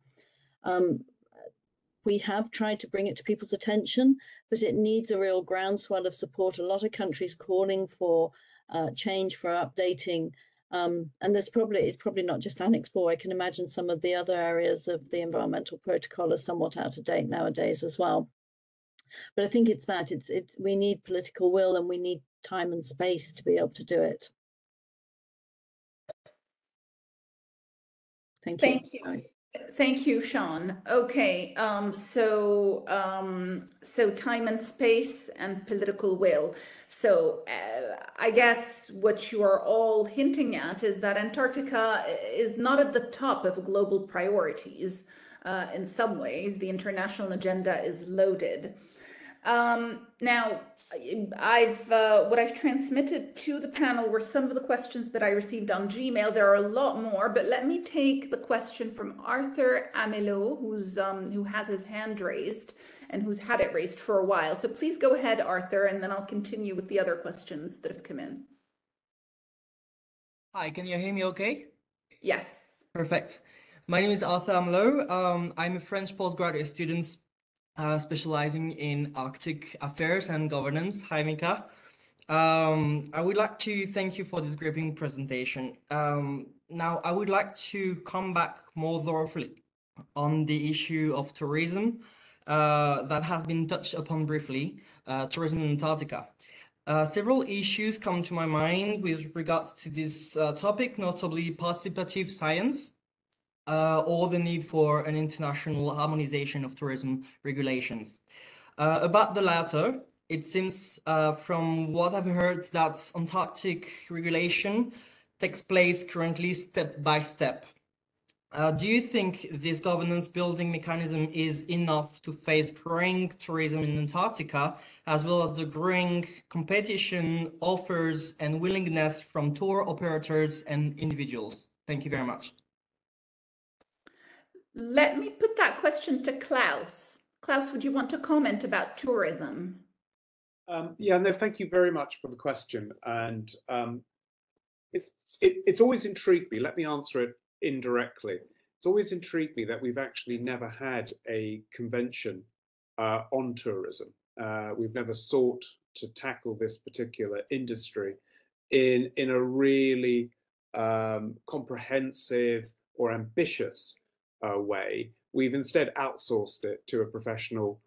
We have tried to bring it to people's attention, but it needs a real groundswell of support. A lot of countries calling for change, for updating. And it's probably not just Annex 4. I can imagine some of the other areas of the environmental protocol are somewhat out of date nowadays as well. But I think it's that. We need political will, and we need time and space to be able to do it. Thank you. Thank you. Thank you, Sean. Okay, so time and space and political will. So I guess what you are all hinting at is that Antarctica is not at the top of global priorities. In some ways, the international agenda is loaded. Now, what I've transmitted to the panel were some of the questions that I received on Gmail. There are a lot more, but let me take the question from Arthur Amelot, who has his hand raised and who's had it raised for a while. So please go ahead, Arthur, and then I'll continue with the other questions that have come in. Hi, can you hear me okay? Yes. Perfect. My name is Arthur Amelot. I'm a French postgraduate student specializing in Arctic affairs and governance. Hi, Mika. I would like to thank you for this gripping presentation. Now, I would like to come back more thoroughly on the issue of tourism that has been touched upon briefly, tourism in Antarctica. Several issues come to my mind with regards to this topic, notably participative science, or the need for an international harmonization of tourism regulations. About the latter, it seems from what I've heard that Antarctic regulation takes place currently step by step. Do you think this governance building mechanism is enough to face growing tourism in Antarctica, as well as the growing competition, offers, and willingness from tour operators and individuals? Thank you very much. Let me put that question to Klaus. Klaus, would you want to comment about tourism? Yeah, no, thank you very much for the question. And it's always intrigued me. Let me answer it indirectly. It's always intrigued me that we've actually never had a convention on tourism. We've never sought to tackle this particular industry in a really comprehensive or ambitious way. We've instead outsourced it to a professional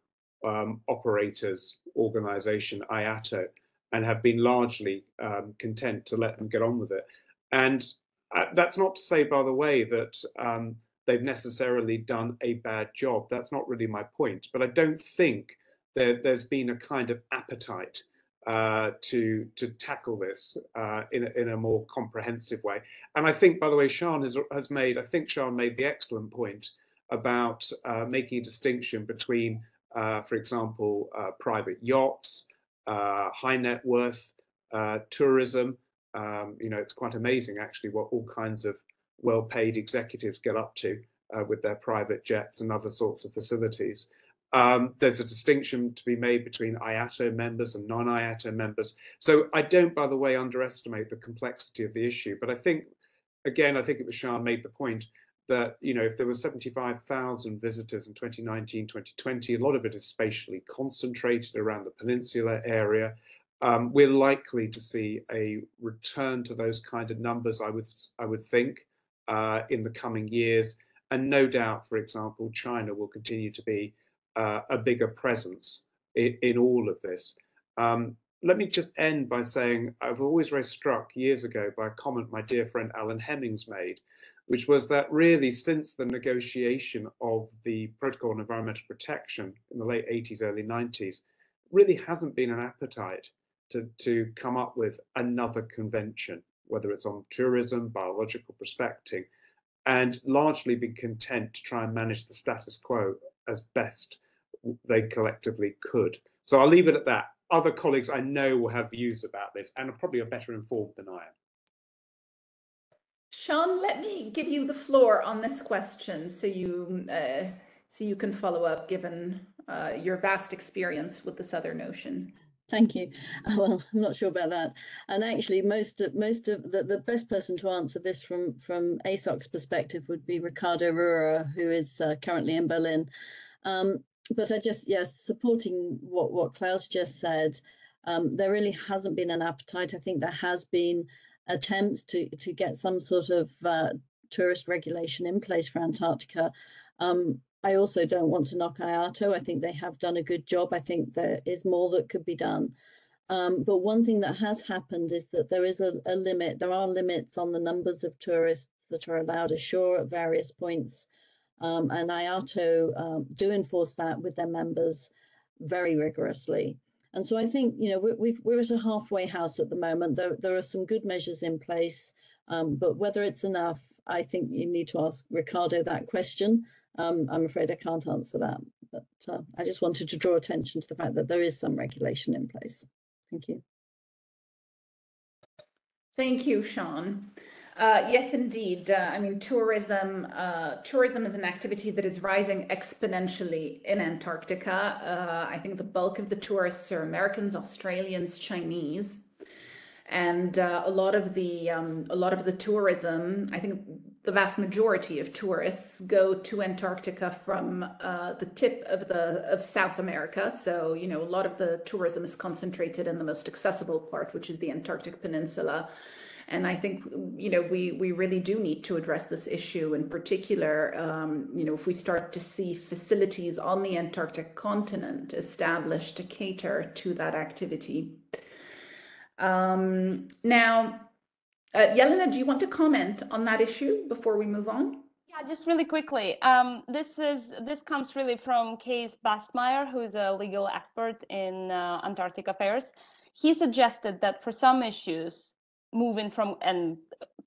operators organization, IATO, and have been largely content to let them get on with it. And that's not to say, by the way, that they've necessarily done a bad job. That's not really my point. But I don't think there's been a kind of appetite to tackle this in a more comprehensive way. And I think, by the way, Sian has made the excellent point about making a distinction between, for example, private yachts, high net worth tourism. It's quite amazing actually what all kinds of well-paid executives get up to with their private jets and other sorts of facilities. There's a distinction to be made between IATO members and non-IATO members. So I don't, by the way, underestimate the complexity of the issue. But I think it was Sian made the point that, if there were 75,000 visitors in 2019, 2020, a lot of it is spatially concentrated around the peninsula area. We're likely to see a return to those kind of numbers, I would think, in the coming years. And no doubt, for example, China will continue to be a bigger presence in all of this. Let me just end by saying I've always very struck years ago by a comment my dear friend Alan Hemmings made, which was that really since the negotiation of the Protocol on Environmental Protection in the late 80s, early 90s, really hasn't been an appetite to come up with another convention, whether it's on tourism, biological prospecting, and largely been content to try and manage the status quo as best they collectively could. So I'll leave it at that. Other colleagues I know will have views about this and are probably better informed than I am. Sian, let me give you the floor on this question so you can follow up, given your vast experience with the Southern Ocean. Thank you. Well, I'm not sure about that. And actually, most of the best person to answer this from ASOC's perspective would be Ricardo Rura, who is currently in Berlin. But supporting what Klaus just said, there really hasn't been an appetite. I think there has been attempts to get some sort of tourist regulation in place for Antarctica. I also don't want to knock IATO. I think they have done a good job. I think there is more that could be done. But one thing that has happened is that there is a limit. There are limits on the numbers of tourists that are allowed ashore at various points. And IATO do enforce that with their members very rigorously. And so I think, we're at a halfway house at the moment. There are some good measures in place, but whether it's enough, I think you need to ask Ricardo that question. I'm afraid I can't answer that. But I just wanted to draw attention to the fact that there is some regulation in place. Thank you. Thank you, Sean. Yes, indeed. I mean, tourism is an activity that is rising exponentially in Antarctica. I think the bulk of the tourists are Americans, Australians, Chinese, and a lot of the tourism, I think the vast majority of tourists go to Antarctica from the tip of South America. So, you know, a lot of the tourism is concentrated in the most accessible part, which is the Antarctic Peninsula. And I think, you know, we really do need to address this issue in particular. You know, if we start to see facilities on the Antarctic continent established to cater to that activity. Now, Jelena, do you want to comment on that issue before we move on? Yeah, just really quickly. This comes really from Kees Bastmeyer, who's a legal expert in Antarctic affairs. He suggested that for some issues,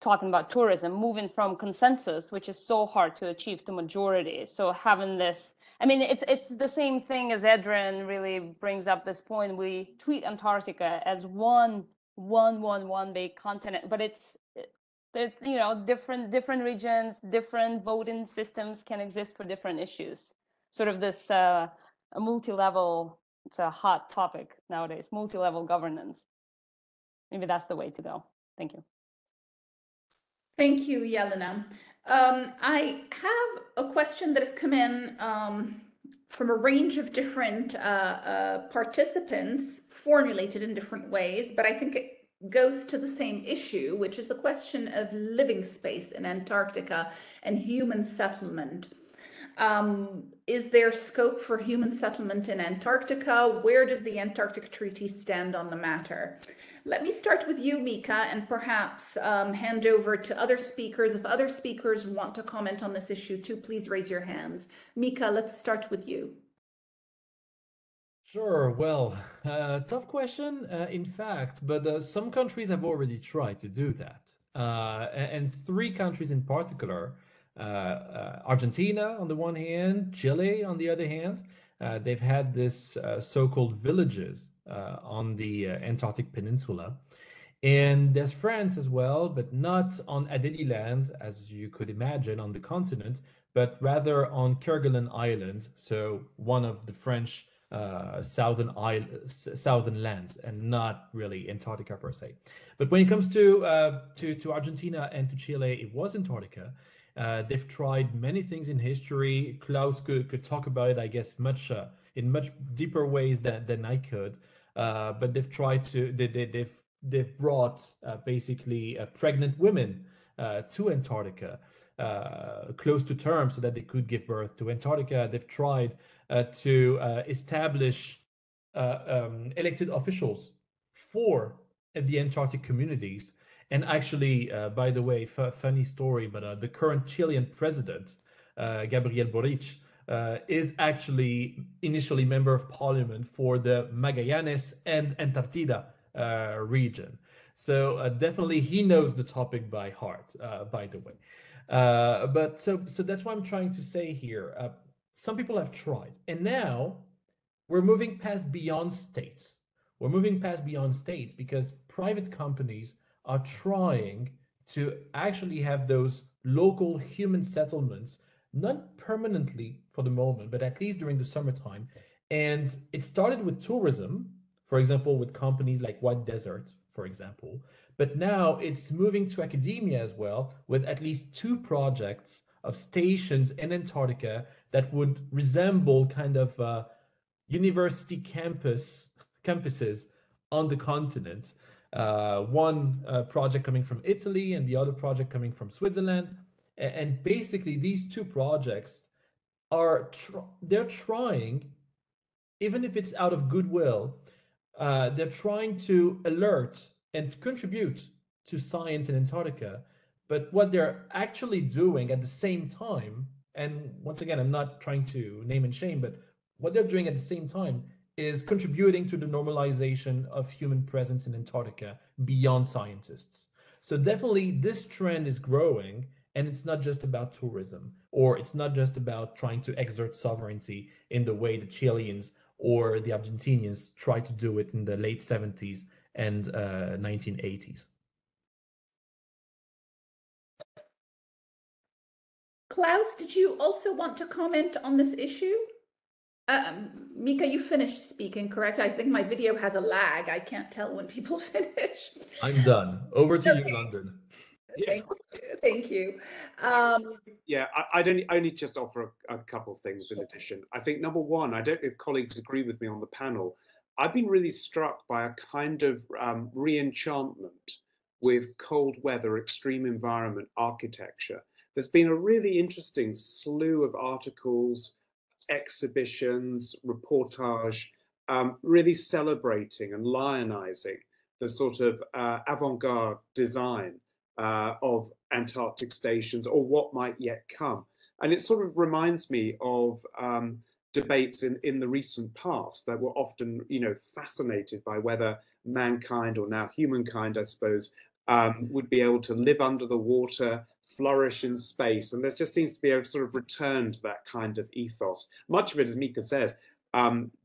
talking about tourism, moving from consensus, which is so hard to achieve, to majority. So having this, I mean, it's the same thing as Edrin really brings up this point. We treat Antarctica as one big continent, but it's you know, different regions, different voting systems can exist for different issues. Sort of this a multi-level, it's a hot topic nowadays, multi-level governance. Maybe that's the way to go. Thank you. Thank you, Jelena. I have a question that has come in from a range of different participants, formulated in different ways, but I think it goes to the same issue, which is the question of living space in Antarctica and human settlement. Is there scope for human settlement in Antarctica? Where does the Antarctic Treaty stand on the matter? Let me start with you, Mika, and perhaps hand over to other speakers. If other speakers want to comment on this issue too, please raise your hands. Mika, let's start with you. Sure. Well, tough question, in fact, but some countries have already tried to do that. And three countries in particular, Argentina on the one hand, Chile on the other hand, they've had this so-called villages on the Antarctic Peninsula. And there's France as well, but not on Adelie Land, as you could imagine, on the continent, but rather on Kerguelen Island, so one of the French southern lands, and not really Antarctica per se. But when it comes to Argentina and to Chile, it was Antarctica. They've tried many things in history. Klaus could talk about it, I guess, in much deeper ways than I could. But they've tried to they've brought basically pregnant women to Antarctica, close to term, so that they could give birth to Antarctica. They've tried to establish elected officials for the Antarctic communities. And actually, by the way, funny story, but the current Chilean president, Gabriel Boric, is actually initially member of parliament for the Magallanes and Antarctica region. So definitely he knows the topic by heart, by the way. But so that's what I'm trying to say here. Some people have tried, and now we're moving past beyond states. We're moving past beyond states because private companies are trying to actually have those local human settlements, not permanently for the moment, but at least during the summertime. And it started with tourism, for example, with companies like White Desert, for example. But now it's moving to academia as well, with at least 2 projects of stations in Antarctica that would resemble kind of university campuses on the continent. One project coming from Italy and the other project coming from Switzerland. And basically these 2 projects are they're trying, even if it's out of goodwill, they're trying to alert and contribute to science in Antarctica. But what they're actually doing at the same time, and once again, I'm not trying to name and shame, but what they're doing at the same time is contributing to the normalization of human presence in Antarctica beyond scientists. So definitely this trend is growing, And it's not just about tourism, or it's not just about trying to exert sovereignty in the way the Chileans or the Argentinians tried to do it in the late 70s and 1980s. Klaus, did you also want to comment on this issue? Mika, you finished speaking, correct? I think my video has a lag. I can't tell when people finish. I'm done. Over to Okay. you, London. Yeah. Thank you. Yeah, I'd only just offer a couple of things in addition. I think number one, I don't know if colleagues agree with me on the panel. I've been really struck by a kind of re-enchantment with cold weather, extreme environment architecture. There's been a really interesting slew of articles, exhibitions, reportage, really celebrating and lionizing the sort of avant-garde design of Antarctic stations or what might yet come. And it sort of reminds me of debates in the recent past that were often, fascinated by whether mankind, or now humankind, I suppose, would be able to live under the water, flourish in space. And there just seems to be a sort of return to that kind of ethos. Much of it, as Mika says,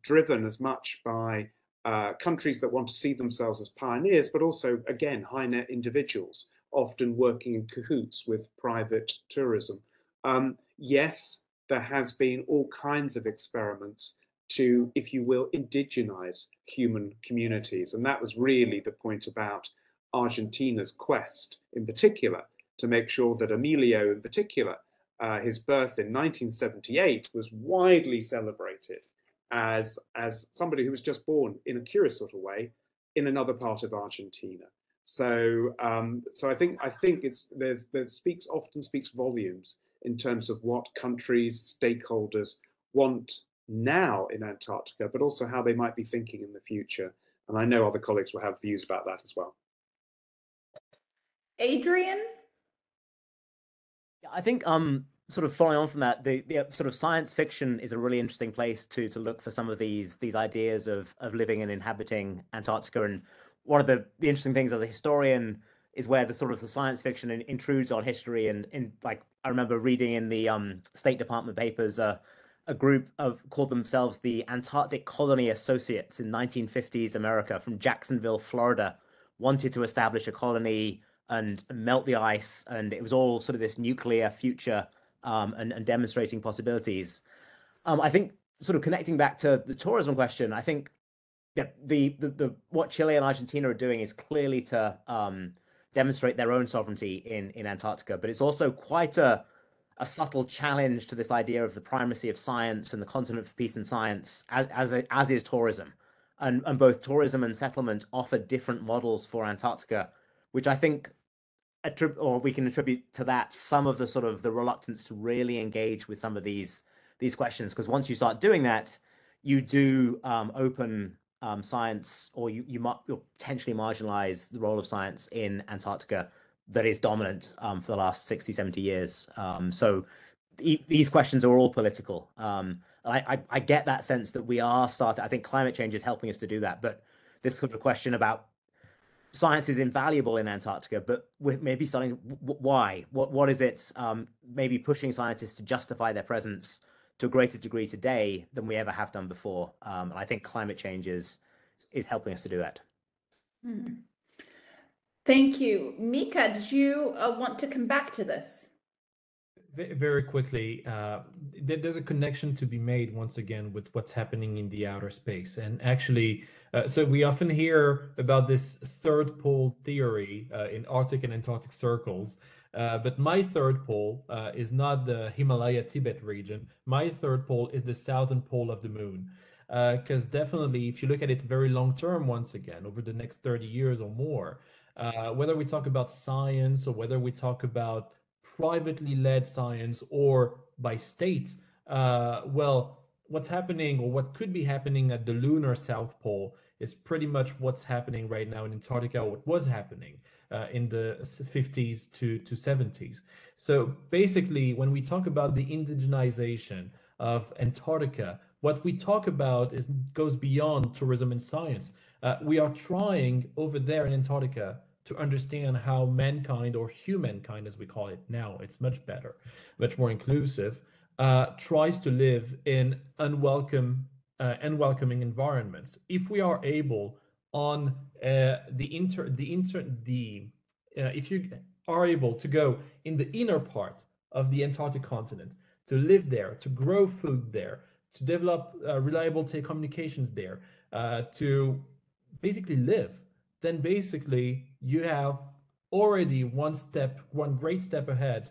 driven as much by countries that want to see themselves as pioneers, but also, again, high net individuals, often working in cahoots with private tourism. Yes, there has been all kinds of experiments to, if you will, indigenize human communities. And that was really the point about Argentina's quest in particular, to make sure that Emilio in particular, his birth in 1978 was widely celebrated as somebody who was just born in a curious sort of way in another part of Argentina. So I think it's often speaks volumes in terms of what countries, stakeholders want now in Antarctica, but also how they might be thinking in the future. And I know other colleagues will have views about that as well. Adrian? I think sort of following on from that, the sort of science fiction is a really interesting place to look for some of these ideas of living and inhabiting Antarctica. And one of the interesting things as a historian is where the sort of the science fiction intrudes on history. And in like I remember reading in the State Department papers a group called themselves the Antarctic Colony Associates in 1950s America from Jacksonville, Florida, wanted to establish a colony and melt the ice, and it was all sort of this nuclear future and demonstrating possibilities. I think sort of connecting back to the tourism question, I think the what Chile and Argentina are doing is clearly to demonstrate their own sovereignty in Antarctica, but it's also quite a subtle challenge to this idea of the primacy of science and the continent for peace and science, as is tourism, and both tourism and settlement offer different models for Antarctica, which I think we can attribute to that some of the sort of the reluctance to really engage with some of these questions, because once you start doing that, you do open science, or you'll potentially marginalize the role of science in Antarctica that is dominant for the last 60, 70 years. So these questions are all political. I get that sense that we are starting, I think climate change is helping us to do that, but this sort of question about science is invaluable in Antarctica, but we're maybe starting, why? What is it maybe pushing scientists to justify their presence to a greater degree today than we ever have done before? And I think climate change is helping us to do that. Thank you. Mika, did you want to come back to this? Very quickly, there's a connection to be made once again with what's happening in the outer space. And actually, so we often hear about this third pole theory in Arctic and Antarctic circles. But my third pole is not the Himalaya-Tibet region. My third pole is the southern pole of the moon. Because definitely, if you look at it very long term, once again, over the next 30 years or more, whether we talk about science or whether we talk about privately led science or by state, well, what's happening or what could be happening at the lunar South Pole is pretty much what's happening right now in Antarctica, or what was happening in the 50s to 70s. So basically, when we talk about the indigenization of Antarctica, what we talk about goes beyond tourism and science. We are trying over there in Antarctica to understand how mankind, or humankind as we call it now, it's much better, much more inclusive, tries to live in unwelcoming environments. If we are able on if you are able to go in the inner part of the Antarctic continent, to live there, to grow food there, to develop reliable telecommunications there, to basically live, then basically you have already one great step ahead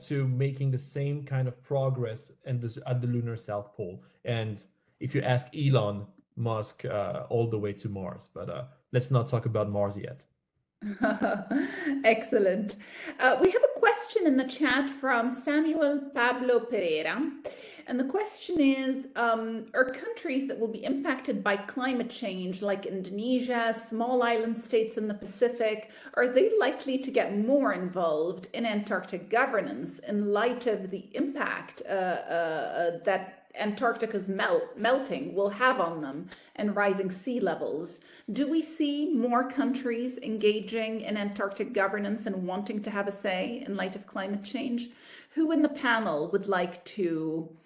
to making the same kind of progress at the lunar South Pole. And if you ask Elon Musk, all the way to Mars, but let's not talk about Mars yet. Excellent. We have a question in the chat from Samuel Pablo Pereira. And the question is, are countries that will be impacted by climate change, like Indonesia, small island states in the Pacific, are they likely to get more involved in Antarctic governance in light of the impact that Antarctica's melting will have on them and rising sea levels? Do we see more countries engaging in Antarctic governance and wanting to have a say in light of climate change? Who in the panel would like to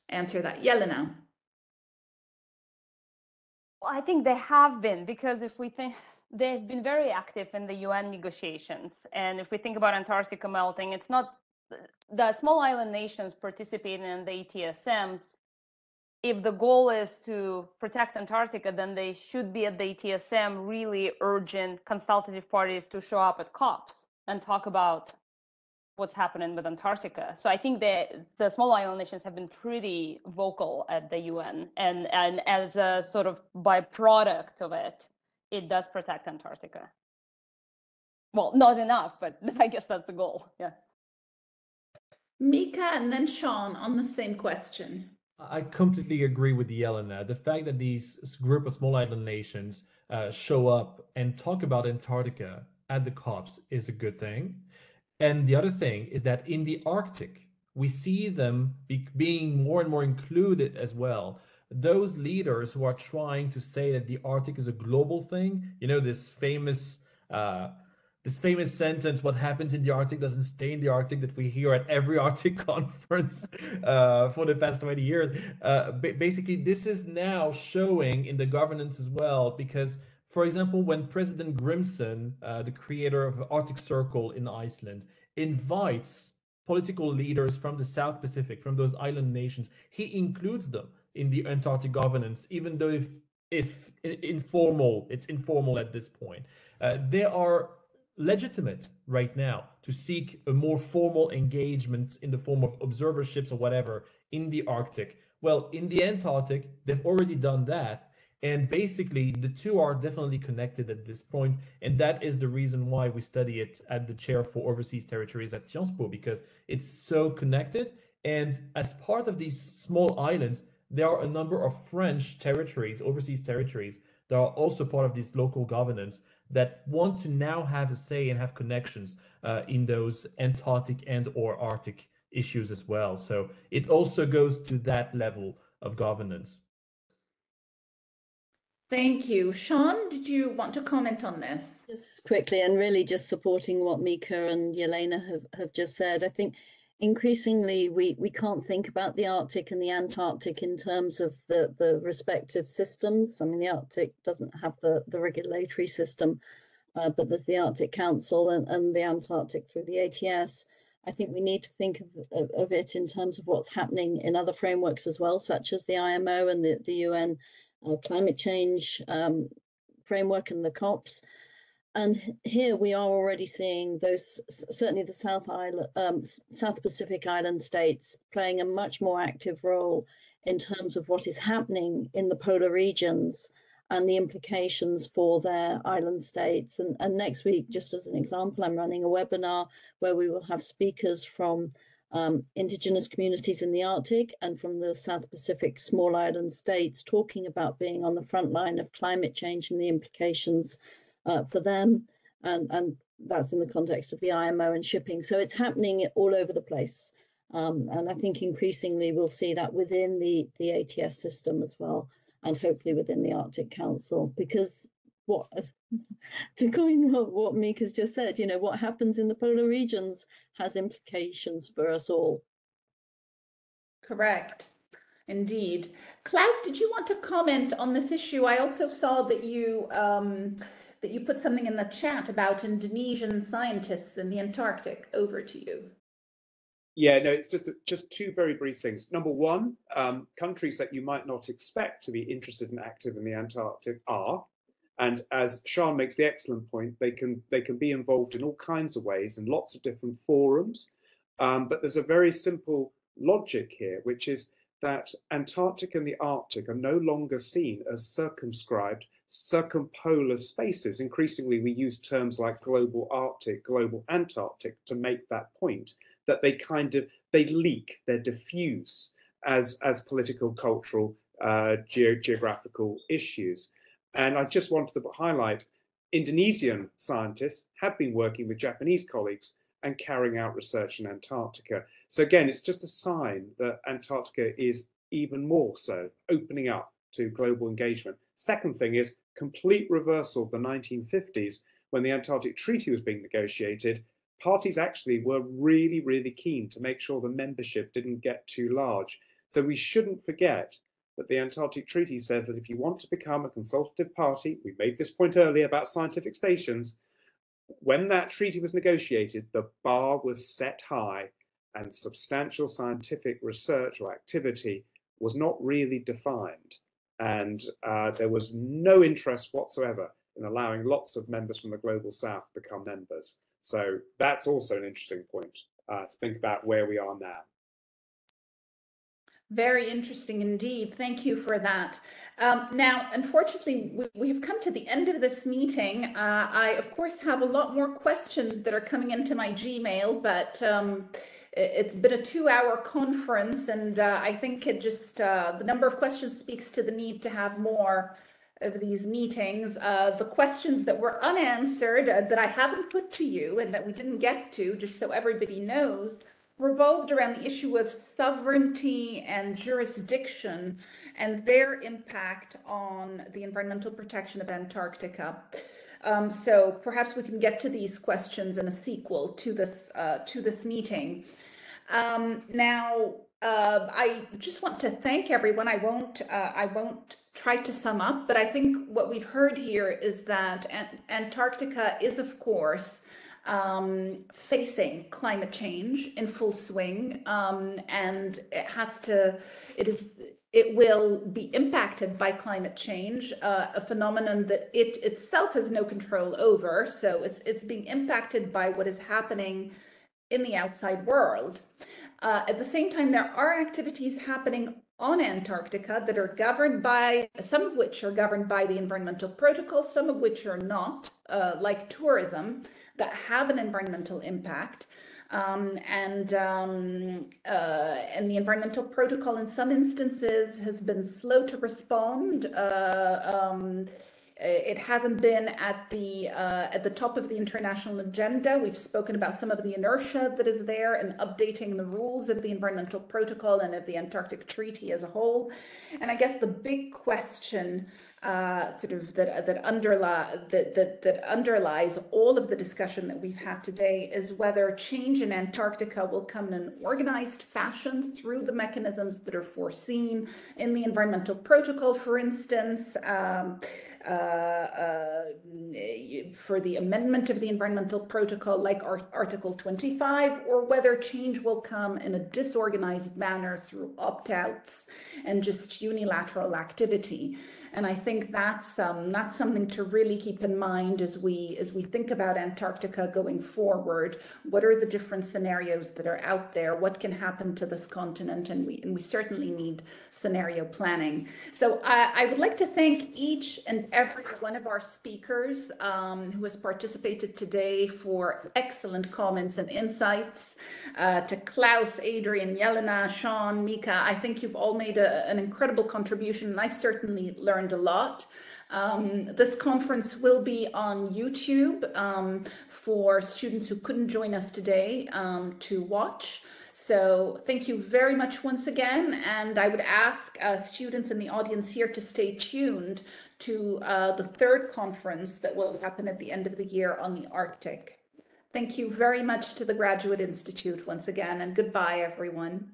answer that? Jelena. Well, I think they have been, because if we think, they've been very active in the UN negotiations. And if we think about Antarctica melting, it's not the small island nations participating in the ETSMs. If the goal is to protect Antarctica, then they should be at the ETSM really urging consultative parties to show up at COPs and talk about what's happening with Antarctica. So I think the small island nations have been pretty vocal at the UN, and as a sort of byproduct of it, it does protect Antarctica. Well, not enough, but I guess that's the goal. Yeah. Mika and then Sean on the same question. I completely agree with Jelena. The fact that these group of small island nations show up and talk about Antarctica at the COPs is a good thing. And the other thing is that in the Arctic, we see them being more and more included as well. Those leaders who are trying to say that the Arctic is a global thing, you know, this famous sentence, what happens in the Arctic doesn't stay in the Arctic, that we hear at every Arctic conference for the past 20 years. Basically, this is now showing in the governance as well, because, for example, when President Grimson, the creator of Arctic Circle in Iceland, invites political leaders from the South Pacific, from those island nations, he includes them in the Antarctic governance, even though if informal, it's informal at this point. They are legitimate right now to seek a more formal engagement in the form of observerships or whatever in the Arctic. Well, in the Antarctic, they've already done that. And basically, the two are definitely connected at this point. And that is the reason why we study it at the chair for overseas territories at Sciences Po, because it's so connected. And as part of these small islands, there are a number of French territories, overseas territories, that are also part of this local governance that want to now have a say and have connections in those Antarctic and or Arctic issues as well. So it also goes to that level of governance. Thank you. Sean, did you want to comment on this? Just quickly, and really just supporting what Mika and Jelena have just said. I think increasingly we can't think about the Arctic and the Antarctic in terms of the respective systems. I mean, the Arctic doesn't have the regulatory system, but there's the Arctic Council and the Antarctic through the ATS. I think we need to think of it in terms of what's happening in other frameworks as well, such as the IMO and the UN climate change framework and the COPs. And here we are already seeing those, certainly the South Pacific island states playing a much more active role in terms of what is happening in the polar regions and the implications for their island states. And next week, just as an example, I'm running a webinar where we will have speakers from indigenous communities in the Arctic and from the South Pacific small island states, talking about being on the front line of climate change and the implications for them. And that's in the context of the IMO and shipping. So it's happening all over the place. And I think increasingly we'll see that within the ATS system as well, and hopefully within the Arctic Council, because what to coin what Mika's just said, you know, what happens in the polar regions has implications for us all. Correct. Indeed. Klaus, did you want to comment on this issue? I also saw that you put something in the chat about Indonesian scientists in the Antarctic. Over to you. Yeah, no, it's just two very brief things. Number one, countries that you might not expect to be interested and active in the Antarctic are, and as Sian makes the excellent point, they can be involved in all kinds of ways in lots of different forums. But there's a very simple logic here, which is that Antarctic and the Arctic are no longer seen as circumscribed, circumpolar spaces. Increasingly, we use terms like global Arctic, global Antarctic to make that point, that they leak, they're diffuse as political, cultural, geographical issues. And I just wanted to highlight Indonesian scientists have been working with Japanese colleagues and carrying out research in Antarctica. So again, it's just a sign that Antarctica is even more so opening up to global engagement. Second thing is complete reversal of the 1950s when the Antarctic Treaty was being negotiated. Parties actually were really, really keen to make sure the membership didn't get too large. So we shouldn't forget that the Antarctic Treaty says that if you want to become a consultative party, we made this point earlier about scientific stations, when that treaty was negotiated, the bar was set high and substantial scientific research or activity was not really defined. And there was no interest whatsoever in allowing lots of members from the global south to become members. So that's also an interesting point to think about where we are now. Very interesting indeed. Thank you for that. Now, unfortunately, we've come to the end of this meeting. I, of course, have a lot more questions that are coming into my Gmail, but it's been a 2-hour conference, and I think it just, the number of questions speaks to the need to have more of these meetings. The questions that were unanswered that I haven't put to you and that we didn't get to, just so everybody knows, revolved around the issue of sovereignty and jurisdiction and their impact on the environmental protection of Antarctica. So perhaps we can get to these questions in a sequel to this meeting. Now, I just want to thank everyone. I won't try to sum up, but I think what we've heard here is that Antarctica is, of course, facing climate change in full swing, and it will be impacted by climate change, a phenomenon that it itself has no control over. So it's being impacted by what is happening in the outside world. At the same time, there are activities happening on Antarctica that are governed by, some of which are governed by the Environmental Protocol, some of which are not, like tourism, that have an environmental impact. And the Environmental Protocol in some instances has been slow to respond. It hasn't been at the top of the international agenda. We've spoken about some of the inertia that is there in updating the rules of the Environmental Protocol and of the Antarctic Treaty as a whole. And I guess the big question that underlies all of the discussion that we've had today is whether change in Antarctica will come in an organized fashion through the mechanisms that are foreseen in the Environmental Protocol, for instance, for the amendment of the Environmental Protocol like Article 25, or whether change will come in a disorganized manner through opt-outs and just unilateral activity. And I think that's something to really keep in mind as we think about Antarctica going forward. What are the different scenarios that are out there? What can happen to this continent? And we certainly need scenario planning. So I would like to thank each and every one of our speakers who has participated today for excellent comments and insights. To Klaus, Adrian, Jelena, Sian, Mika, I think you've all made an incredible contribution, and I've certainly learned learned a lot. This conference will be on YouTube for students who couldn't join us today to watch. So thank you very much once again, and I would ask students in the audience here to stay tuned to the third conference that will happen at the end of the year on the Arctic. Thank you very much to the Graduate Institute once again, and goodbye, everyone.